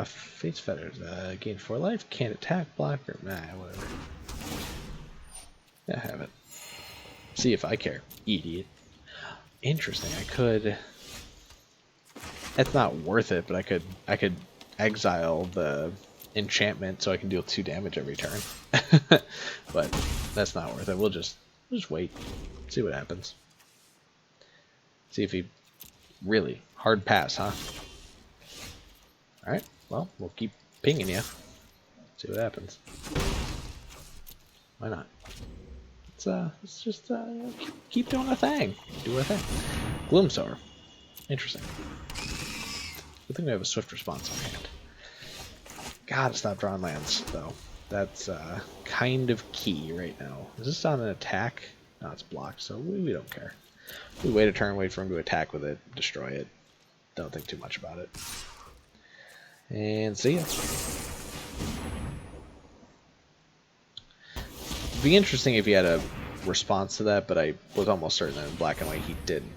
Fate's Fetters. Gain 4 life, can't attack, block, or nah, whatever. Yeah, have it. See if I care, idiot. Interesting. I could. It's not worth it, but I could exile the enchantment so I can deal 2 damage every turn. But that's not worth it. We'll just wait, see what happens. See if he really hard pass, huh? All right. Well, we'll keep pinging you. See what happens. Why not? Let's just keep doing our thing. Do our thing. Gloomsower. Interesting. Good thing we have a swift response on hand. Gotta stop drawing lands, though. That's kind of key right now. Is this on an attack? No, it's blocked, so we don't care. We wait a turn, wait for him to attack with it, destroy it. Don't think too much about it. And see ya. It'd be interesting if he had a response to that, but I was almost certain that in black and white he didn't.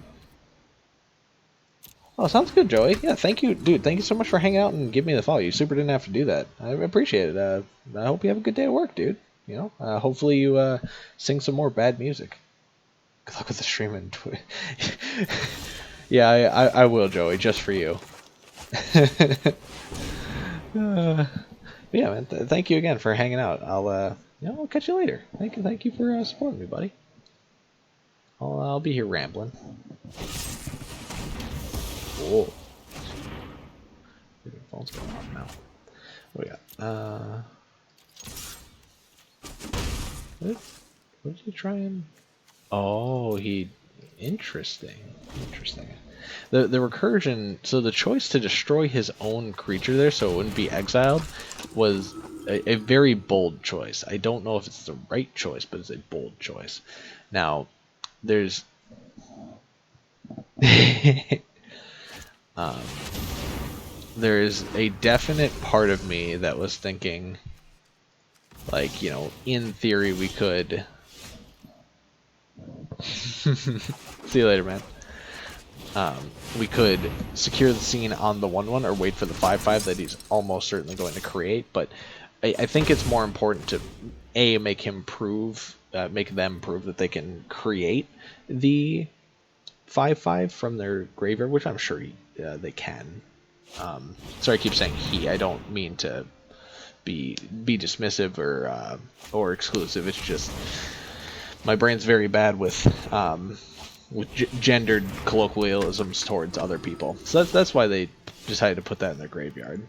Oh, sounds good, Joey. Yeah, thank you, dude. Thank you so much for hanging out and giving me the follow. You super didn't have to do that. I appreciate it. I hope you have a good day at work, dude. You know, hopefully you sing some more bad music. Good luck with the stream and yeah, I will, Joey, just for you. Yeah, man. Thank you again for hanging out. I'll catch you later. Thank you for supporting me, buddy. I'll be here rambling. Whoa. Phone's going off now. What do we got? What did he try and? Oh, interesting. The recursion, so the choice to destroy his own creature there so it wouldn't be exiled was a very bold choice. I don't know if it's the right choice, but it's a bold choice. Now, there's there's a definite part of me that was thinking, like, you know, in theory we could see you later, man. We could secure the scene on the 1/1 or wait for the 5/5 that he's almost certainly going to create, but I think it's more important to make them prove that they can create the 5/5 from their graveyard, which I'm sure they can. Sorry, I keep saying he. I don't mean to be dismissive or exclusive. It's just my brain's very bad with gendered colloquialisms towards other people. So that's why they decided to put that in their graveyard.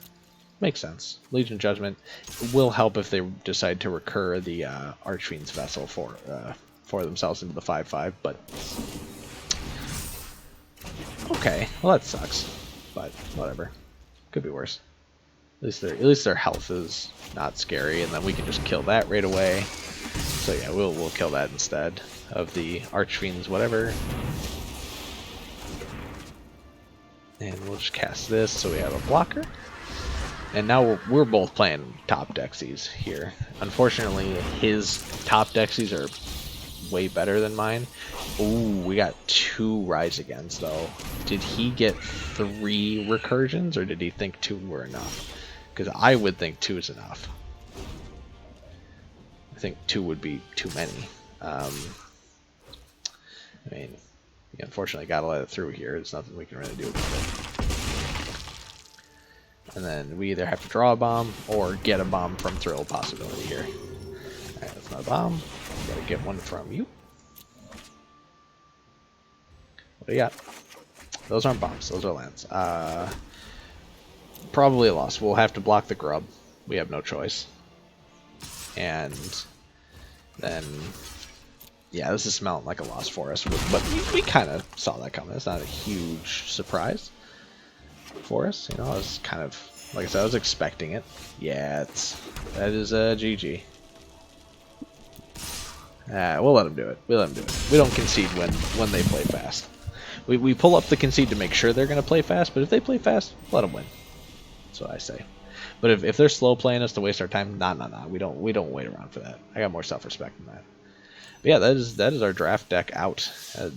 Makes sense. Legion Judgment will help if they decide to recur the Archfiend's Vessel for themselves into the 5/5, but okay, well that sucks, but whatever. Could be worse. At least their health is not scary, and then we can just kill that right away. So yeah, we'll kill that instead of the Archfiend's whatever. And we'll just cast this so we have a blocker. And now we're both playing top Dexies here. Unfortunately, his top Dexies are way better than mine. Ooh, we got 2 Rise Agains though. Did he get 3 recursions, or did he think 2 were enough? Because I would think 2 is enough. I think 2 would be too many. I mean, we unfortunately gotta let it through here. There's nothing we can really do about it. And then we either have to draw a bomb or get a bomb from Thrill Possibility here. Alright, that's not a bomb. Gotta get one from you. What do you got? Those aren't bombs, those are lands. Probably a loss. We'll have to block the grub. We have no choice. And then Yeah, this is smelling like a lost forest, but we kind of saw that coming. It's not a huge surprise for us. You know, I was kind of, like I said, I was expecting it. Yeah, that is a GG. We'll let them do it. We let them do it. We don't concede when they play fast. We pull up the concede to make sure they're going to play fast, but if they play fast, let them win. That's what I say. But if they're slow playing us to waste our time, nah. We don't wait around for that. I got more self-respect than that. But yeah, that is our draft deck out,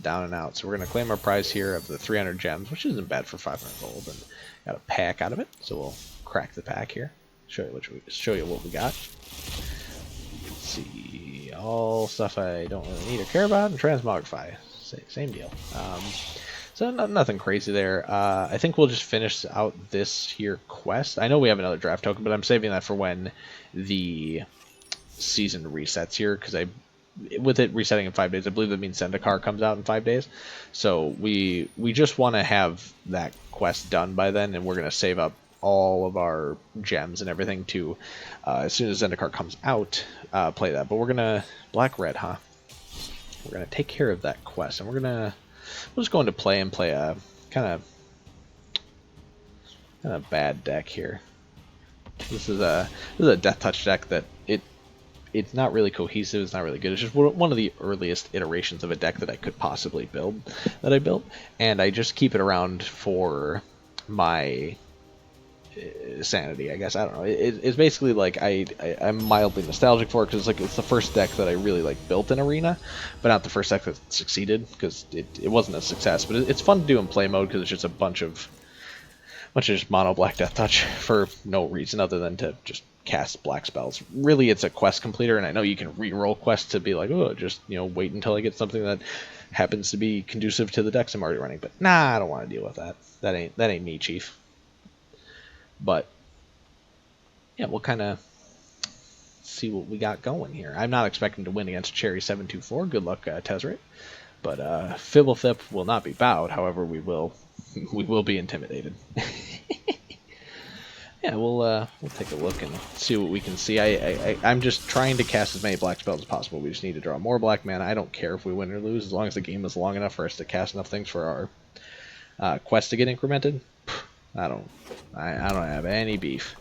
down and out. So we're gonna claim our prize here of the 300 gems, which isn't bad for 500 gold, and got a pack out of it. So we'll crack the pack here. Show you what we got. Let's see, all stuff I don't really need or care about, and transmogrify. Same deal. So nothing crazy there. I think we'll just finish out this here quest. I know we have another draft token, but I'm saving that for when the season resets here, because with it resetting in 5 days, I believe that means Zenikar comes out in 5 days. So we just want to have that quest done by then, and we're going to save up all of our gems and everything to, as soon as Zenikar comes out, play that. But we're going to, black-red, huh? We're going to take care of that quest, and we'll just go into play and play a kind of bad deck here. This is a death touch deck that it's not really cohesive, it's not really good. It's just one of the earliest iterations of a deck that I could possibly build, that I built, and I just keep it around for my sanity, I guess. I don't know. It's basically like I'm mildly nostalgic for it, because it's the first deck that I really built in Arena, but not the first deck that succeeded, because it wasn't a success. But it's fun to do in play mode, because it's just a bunch of just mono black death touch for no reason other than to just cast black spells. Really, it's a quest completer, and I know you can re-roll quests to be like, oh, just wait until I get something that happens to be conducive to the decks I'm already running. But nah, I don't want to deal with that. That ain't me, Chief. But yeah, we'll kind of see what we got going here. I'm not expecting to win against Cherry 724. Good luck, Tezzeret. But Fibblethip will not be bowed. However, we will be intimidated. Yeah, we'll take a look and see what we can see. I'm just trying to cast as many black spells as possible. We just need to draw more black mana. I don't care if we win or lose, as long as the game is long enough for us to cast enough things for our quest to get incremented. I don't have any beef.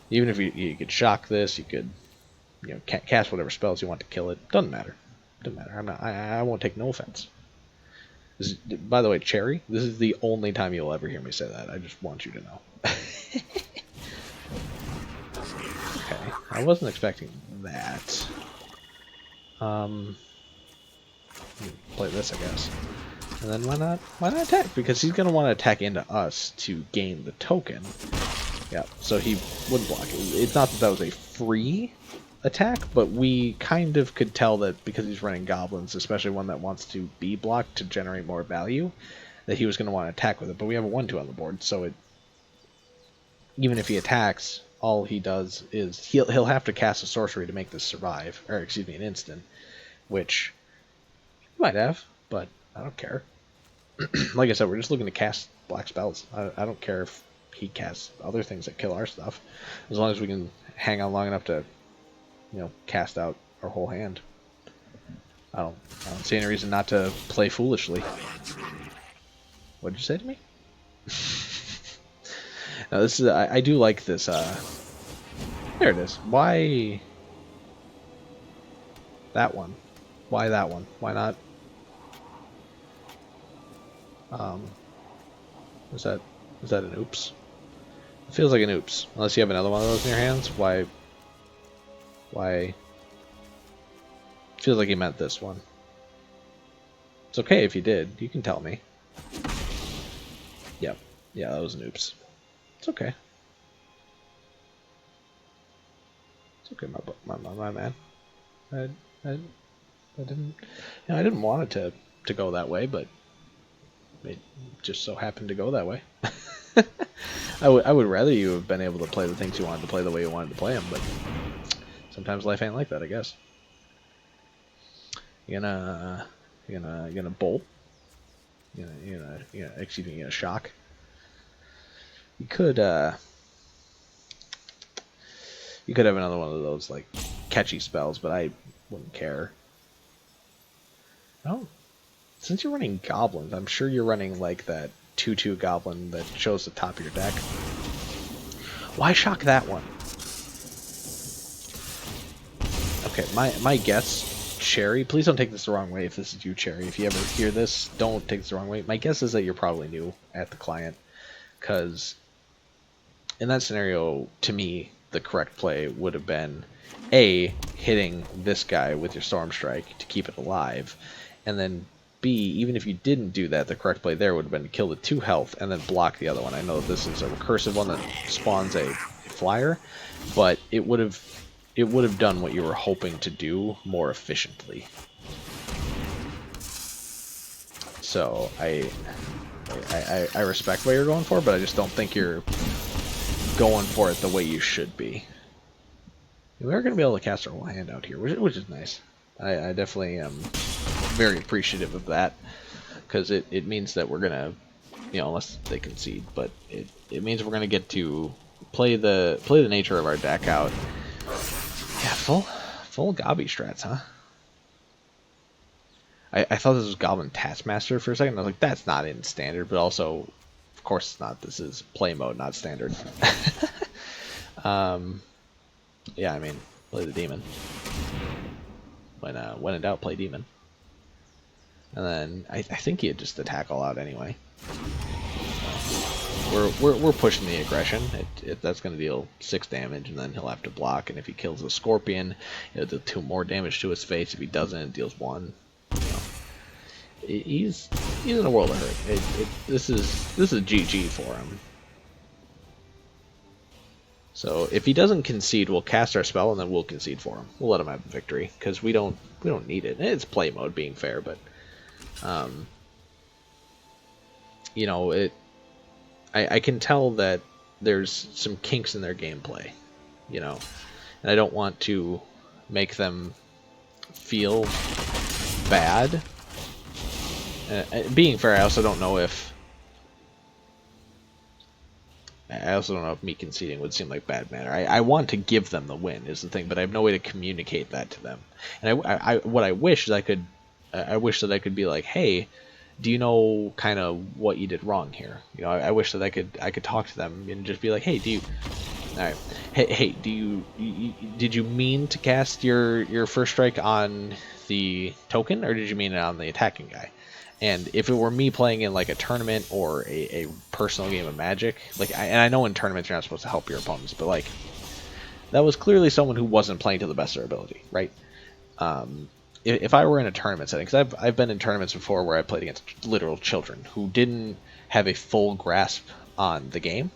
Even if you could shock this, you could cast whatever spells you want to kill it. Doesn't matter. I won't take no offense. By the way, Cherry, this is the only time you'll ever hear me say that. I just want you to know. Okay, I wasn't expecting that. Play this, I guess. And then why not attack? Because he's gonna want to attack into us to gain the token. Yeah, so he wouldn't block it. It's not that was a free attack, but we kind of could tell that because he's running goblins, especially one that wants to be blocked to generate more value, that he was going to want to attack with it. But we have a 1/2 on the board, so even if he attacks, all he does is he'll have to cast a sorcery to make this survive, or excuse me, an instant, which he might have, but I don't care. Like I said, we're just looking to cast black spells. I don't care if he casts other things that kill our stuff, as long as we can hang on long enough to cast out our whole hand. I don't see any reason not to play foolishly. What did you say to me? Now this is I do like this. There it is. Why that one? Why that one? Why not? Is that an oops? It feels like an oops. Unless you have another one of those in your hands. Why? It feels like he meant this one. It's okay if you did. You can tell me. Yep. Yeah, that was an oops. It's okay. It's okay, my man. I didn't. I didn't want it to go that way, but it just so happened to go that way. I would rather you have been able to play the things you wanted to play the way you wanted to play them, but sometimes life ain't like that, I guess. You gonna bolt? Excuse me, shock. You could have another one of those like catchy spells, but I wouldn't care. Oh, since you're running goblins, I'm sure you're running like that 2/2 goblin that shows the top of your deck. Why shock that one? Okay, my guess, Cherry, please don't take this the wrong way if this is you, Cherry. If you ever hear this, don't take this the wrong way. My guess is that you're probably new at the client, because in that scenario, to me, the correct play would have been A, hitting this guy with your Storm Strike to keep it alive, and then B, even if you didn't do that, the correct play there would have been to kill the 2 health and then block the other one. I know this is a recursive one that spawns a flyer, but it would have done what you were hoping to do more efficiently. So I respect what you're going for, but I just don't think you're going for it the way you should be. We are going to be able to cast our whole hand out here, which is nice. I definitely am very appreciative of that, because it means that we're going to, you know, unless they concede, but it means we're going to get to play the nature of our deck out. Yeah, full Gobby strats, huh? I thought this was Goblin Taskmaster for a second. I was like, that's not in standard, but also, of course it's not. This is play mode, not standard. Yeah, I mean, play the demon. When in doubt, play demon. And then I think he'd just attack all out anyway. We're pushing the aggression. That's going to deal 6 damage, and then he'll have to block. And if he kills the scorpion, it'll do 2 more damage to his face. If he doesn't, it deals 1. You know, he's in a world of hurt. This is GG for him. So if he doesn't concede, we'll cast our spell and then we'll concede for him. We'll let him have the victory because we don't need it. It's play mode, being fair, but you know, I can tell that there's some kinks in their gameplay, you know, and I don't want to make them feel bad. Being fair, I also don't know if me conceding would seem like bad manner. I want to give them the win is the thing, but I have no way to communicate that to them. And what I wish is I wish that I could be like, hey, do you know kind of what you did wrong here? You know, I wish that I could talk to them and just be like, hey, all right, hey, did you mean to cast your first strike on the token, or did you mean it on the attacking guy? And if it were me playing in like a tournament or a personal game of Magic, like, and I know in tournaments you're not supposed to help your opponents, but like, that was clearly someone who wasn't playing to the best of their ability, right? If I were in a tournament setting, because I've been in tournaments before where I played against literal children who didn't have a full grasp on the game,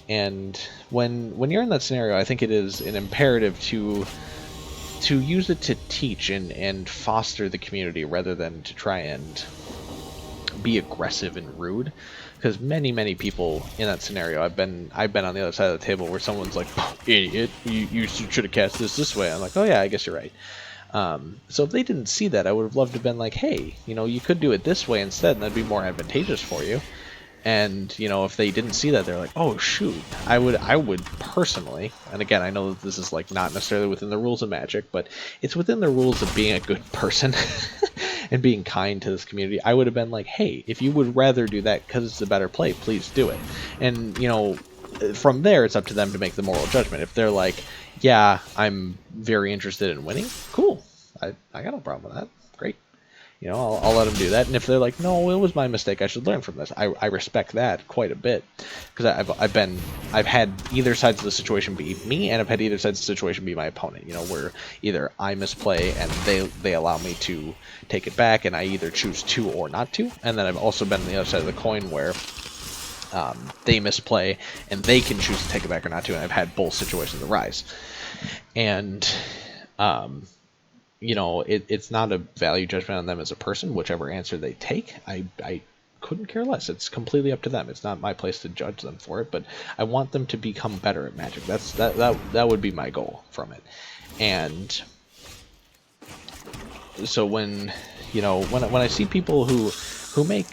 and when you're in that scenario, I think it is an imperative to use it to teach and foster the community rather than to try and be aggressive and rude, because many people in that scenario, I've been on the other side of the table where someone's like, idiot, you should have cast this way. I'm like, oh yeah, I guess you're right. So if they didn't see that, I would have loved to have been like, hey, you know, you could do it this way instead, and that'd be more advantageous for you. And, you know, if they didn't see that, they're like, oh shoot, I would personally, and again, I know that this is like not necessarily within the rules of Magic, but it's within the rules of being a good person and being kind to this community. I would have been like, hey, if you would rather do that because it's a better play, please do it. And, you know, from there, it's up to them to make the moral judgment. If they're like, yeah, I'm very interested in winning, cool, I got no problem with that, great. You know, I'll let them do that. And if they're like, no, it was my mistake, I should learn from this, I respect that quite a bit, because I've had either sides of the situation be me, and I've had either sides of the situation be my opponent. You know, where either I misplay and they allow me to take it back, and I either choose to or not to. And then I've also been on the other side of the coin where they misplay and they can choose to take it back or not to. And I've had both situations arise, and you know, it's not a value judgment on them as a person, whichever answer they take. I couldn't care less. It's completely up to them. It's not my place to judge them for it, but I want them to become better at Magic. That would be my goal from it. And so when, you know, when I see people who who make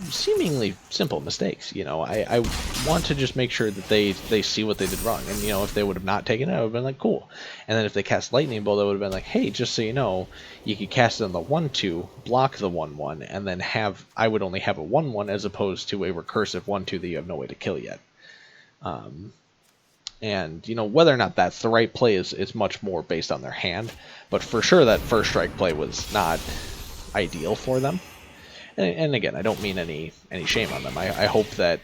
seemingly simple mistakes. You know, I want to just make sure that they see what they did wrong. And, you know, if they would have not taken it, I would have been like, cool. And then if they cast Lightning Bolt, I would have been like, hey, just so you know, you could cast it on the 1/2, block the 1/1, and then I would only have a 1/1 as opposed to a recursive 1/2 that you have no way to kill yet. And, you know, whether or not that's the right play is much more based on their hand. But for sure, that first strike play was not ideal for them. And again, I don't mean any shame on them. I hope that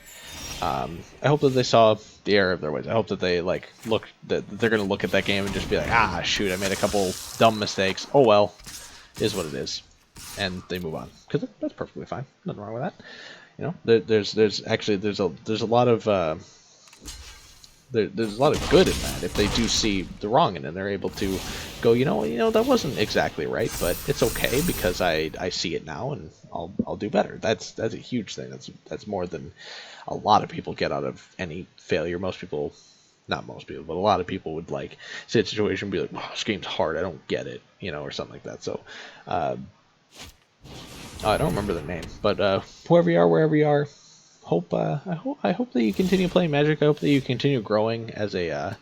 they saw the error of their ways. I hope that they they're gonna look at that game and just be like, ah, shoot, I made a couple dumb mistakes. Oh well, is what it is, and they move on, because that's perfectly fine. Nothing wrong with that. You know, there's a lot of there's a lot of good in that. If they do see the wrong in it, and they're able to go, you know, that wasn't exactly right, but it's okay because I see it now, and I'll do better. That's a huge thing. That's more than a lot of people get out of any failure. Most people, not most people, but a lot of people would like see a situation and be like, wow, this game's hard, I don't get it, you know, or something like that. So I don't remember the name, but whoever you are, wherever you are, I hope that you continue playing Magic. I hope that you continue growing as a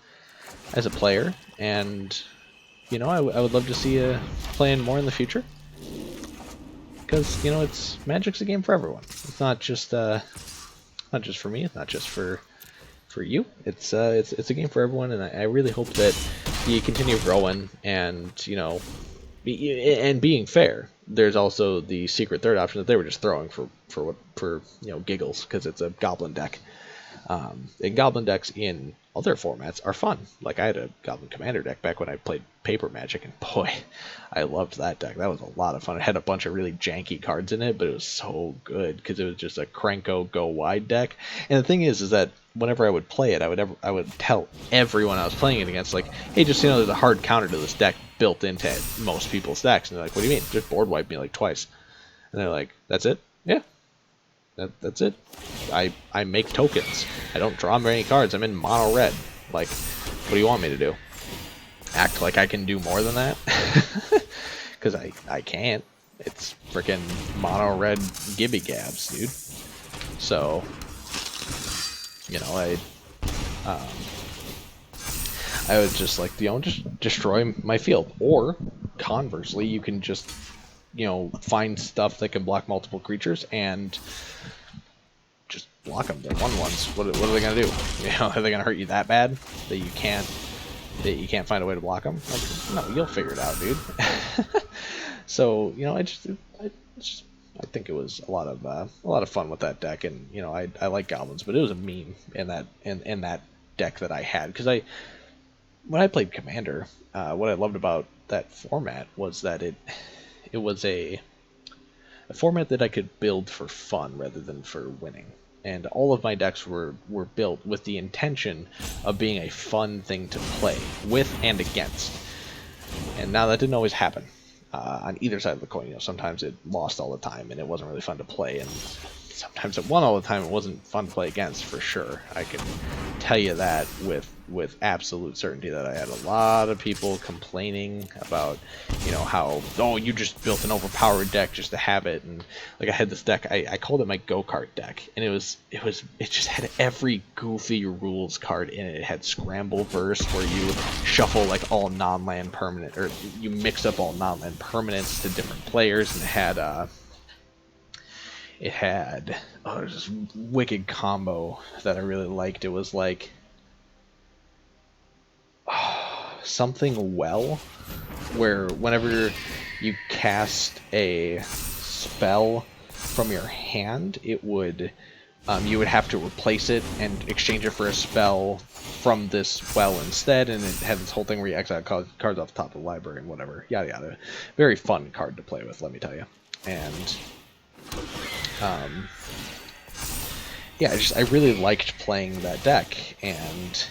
player, and you know, I would love to see you playing more in the future, because you know, Magic's a game for everyone. It's not just for me. It's not just for you. It's a game for everyone, and I really hope that you continue growing, and you know, and being fair. There's also the secret third option that they were just throwing for you know, giggles, because it's a goblin deck. And goblin decks in other formats are fun. Like, I had a Goblin Commander deck back when I played Paper Magic, and boy, I loved that deck. That was a lot of fun. It had a bunch of really janky cards in it, but it was so good because it was just a Krenko go wide deck. And the thing is that whenever I would play it, I would tell everyone I was playing it against, like, hey, just so you know, there's a hard counter to this deck built into most people's decks. And they're like, what do you mean? Just board wipe me like twice. And they're like, that's it? Yeah. That's it. I make tokens. I don't draw very cards. I'm in mono red. Like, what do you want me to do? Act like I can do more than that? Because I can't. It's freaking mono red gibby gabs, dude. So, you know, I would just, like, you know, just destroy my field. Or conversely, you can just, you know, find stuff that can block multiple creatures and just block them. They're 1/1s. What are they gonna do? You know, are they gonna hurt you that bad that you can't find a way to block them? Like, no, you'll figure it out, dude. So, you know, I think it was a lot of fun with that deck, and you know, I like goblins, but it was a meme in that deck that I had, because when I played Commander, what I loved about that format was that it was a format that I could build for fun rather than for winning. And all of my decks were built with the intention of being a fun thing to play with and against. And now that didn't always happen on either side of the coin. You know, sometimes it lost all the time and it wasn't really fun to play, and sometimes it won all the time. It wasn't fun to play against, for sure. I can tell you that with absolute certainty, that I had a lot of people complaining about, you know, how, oh, you just built an overpowered deck just to have it. And like, I had this deck, I called it my go-kart deck, and it just had every goofy rules card in it. It had Scramble Verse, where you shuffle like all non-land permanent, or you mix up all non-land permanents to different players, and it had this wicked combo that I really liked. It was like something well, where whenever you cast a spell from your hand, it would you would have to replace it and exchange it for a spell from this well instead, and it had this whole thing where you exile cards off the top of the library and whatever, yada yada. Very fun card to play with, let me tell you. And yeah, I really liked playing that deck, and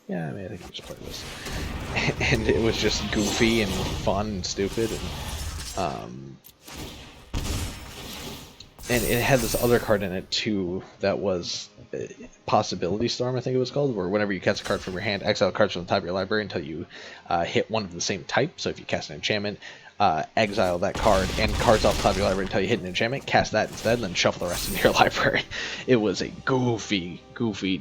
yeah, I mean, I think I just played this, and it was just goofy and fun and stupid, and and it had this other card in it too that was Possibility Storm, I think it was called, where whenever you cast a card from your hand, exile cards from the top of your library until you hit one of the same type. So if you cast an enchantment, exile that card and cards off the top of your library until you hit an enchantment, cast that instead, and then shuffle the rest into your library. It was a goofy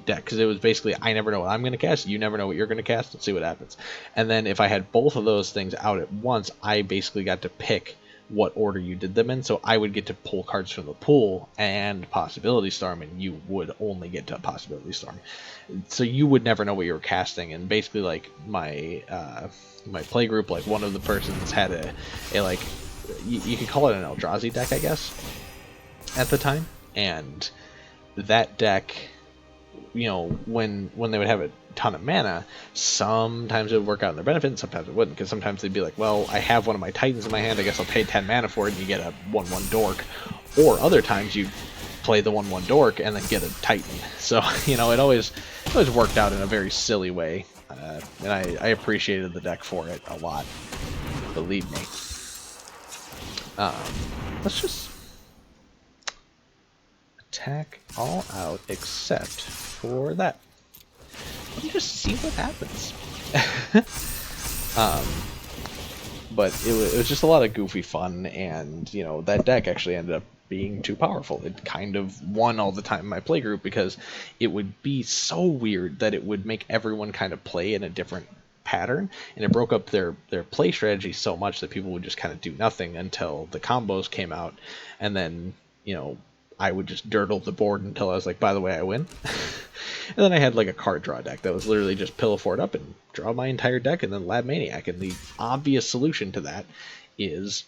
deck, because it was basically, I never know what I'm going to cast, you never know what you're going to cast, let's see what happens. And then if I had both of those things out at once, I basically got to pick what order you did them in, so I would get to pull cards from the pool and Possibility Storm, and you would only get to Possibility Storm. So you would never know what you were casting, and basically, like, my play group, like, one of the persons had a like, you could call it an Eldrazi deck, I guess, at the time, and that deck, you know, when they would have a ton of mana, sometimes it would work out in their benefit and sometimes it wouldn't, because sometimes they'd be like, well, I have one of my Titans in my hand, I guess I'll pay 10 mana for it, and you get a 1/1 dork. Or other times you play the 1/1 dork and then get a Titan. So, you know, it always worked out in a very silly way, and I appreciated the deck for it a lot, believe me. Let's just attack all out except for that. Let me just see what happens. But it was just a lot of goofy fun, and, you know, that deck actually ended up being too powerful. It kind of won all the time in my playgroup because it would be so weird that it would make everyone kind of play in a different pattern, and it broke up their play strategy so much that people would just kind of do nothing until the combos came out, and then, you know, I would just dirtle the board until I was like, by the way, I win. And then I had like a card draw deck that was literally just pillow fort up and draw my entire deck and then Lab Maniac. And the obvious solution to that is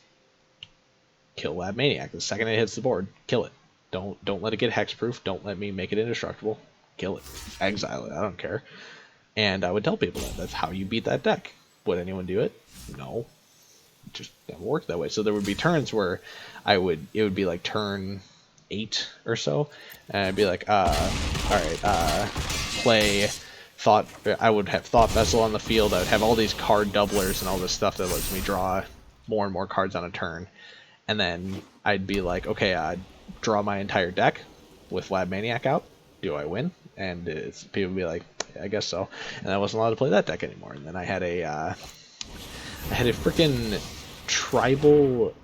kill Lab Maniac. The second it hits the board, kill it. Don't let it get hexproof. Don't let me make it indestructible. Kill it. Exile it. I don't care. And I would tell people that that's how you beat that deck. Would anyone do it? No. It just never worked that way. So there would be turns where it would be like turn 8 or so, and I'd be like, all right, play Thought. I would have Thought Vessel on the field. I would have all these card doublers and all this stuff that lets me draw more and more cards on a turn, and then I'd be like, okay, draw my entire deck with Lab Maniac out. Do I win? And people would be like, I guess so. And I wasn't allowed to play that deck anymore. And then I had a freaking tribal.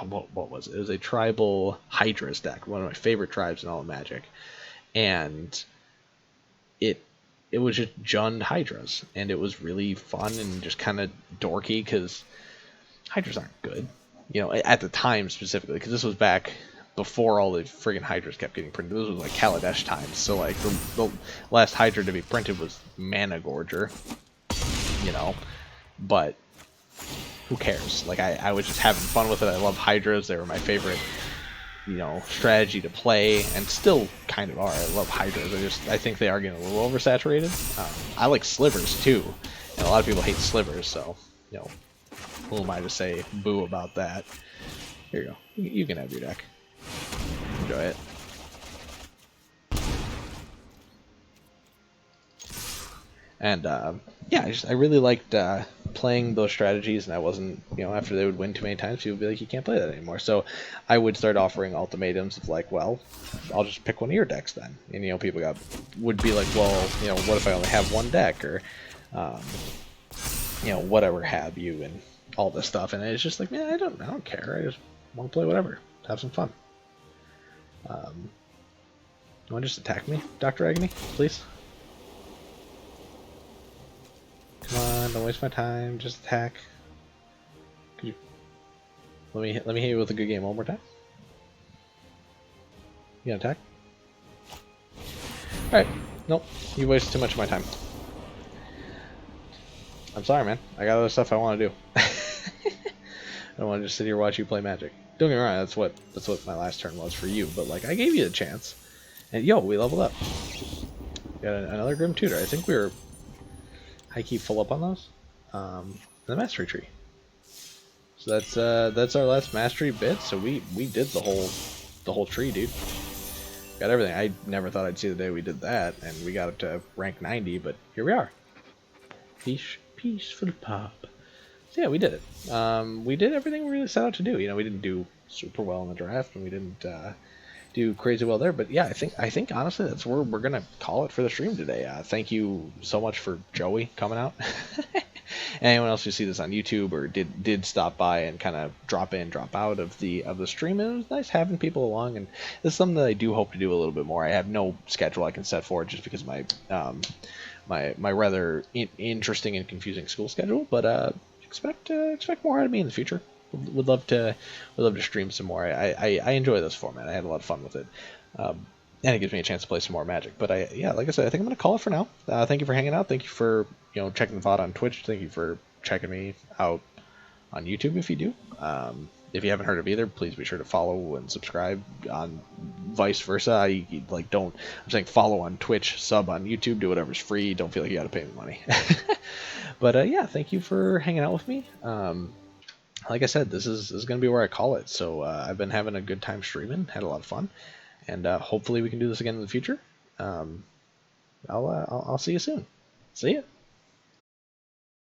What was it? It was a tribal Hydras deck, one of my favorite tribes in all of Magic, and it was just Jund Hydras, and it was really fun and just kind of dorky because Hydras aren't good, you know, at the time specifically, because this was back before all the friggin' Hydras kept getting printed. This was like Kaladesh times, so like the last Hydra to be printed was Mana Gorger, you know, but who cares? Like, I was just having fun with it. I love Hydras. They were my favorite, you know, strategy to play, and still kind of are. I love Hydras. I think they are getting a little oversaturated. I like Slivers too, and a lot of people hate Slivers, so, you know, who am I to say boo about that? Here you go. You can have your deck. Enjoy it. And yeah, I really liked playing those strategies, and I wasn't, you know, after they would win too many times, people would be like, you can't play that anymore. So I would start offering ultimatums of like, well, I'll just pick one of your decks then. And, you know, people would be like, well, you know, what if I only have one deck, or you know, whatever have you, and all this stuff. And it's just like, man, I don't care. I just want to play whatever, have some fun. You want to just attack me, Dr. Agony, please? Come on, don't waste my time. Just attack. Could you let me hit you with a good game one more time? You gonna attack? All right. Nope. You wasted too much of my time. I'm sorry, man. I got other stuff I want to do. I don't want to just sit here and watch you play Magic. Don't get me wrong. That's what my last turn was for you. But like, I gave you a chance, and yo, we leveled up. Got another Grim Tutor. I think we were. I keep full up on those. The mastery tree. So that's our last mastery bit. So we did the whole tree, dude. Got everything. I never thought I'd see the day we did that, and we got up to rank 90. But here we are. Peaceful pop. yeah, we did it. We did everything we really set out to do. You know, we didn't do super well in the draft, and we didn't do crazy well there. But yeah, I think honestly that's where we're gonna call it for the stream today. Thank you so much for Joey coming out. Anyone else who see this on YouTube or did stop by and kind of drop in, drop out of the stream, it was nice having people along, and this is something that I do hope to do a little bit more. I have no schedule I can set for it just because of my rather interesting and confusing school schedule, but expect more out of me in the future. Would love to stream some more. I enjoy this format. I had a lot of fun with it. And it gives me a chance to play some more Magic. But yeah, like I said, I think I'm gonna call it for now. Thank you for hanging out. Thank you for checking the VOD on Twitch. Thank you for checking me out on YouTube if you do. If you haven't heard of either, please be sure to follow and subscribe. On vice versa, I'm saying follow on Twitch, sub on YouTube, do whatever's free. Don't feel like you got to pay me money. But yeah, thank you for hanging out with me. Like I said, this is gonna be where I call it. So I've been having a good time streaming, had a lot of fun, and hopefully we can do this again in the future. I'll see you soon. See ya.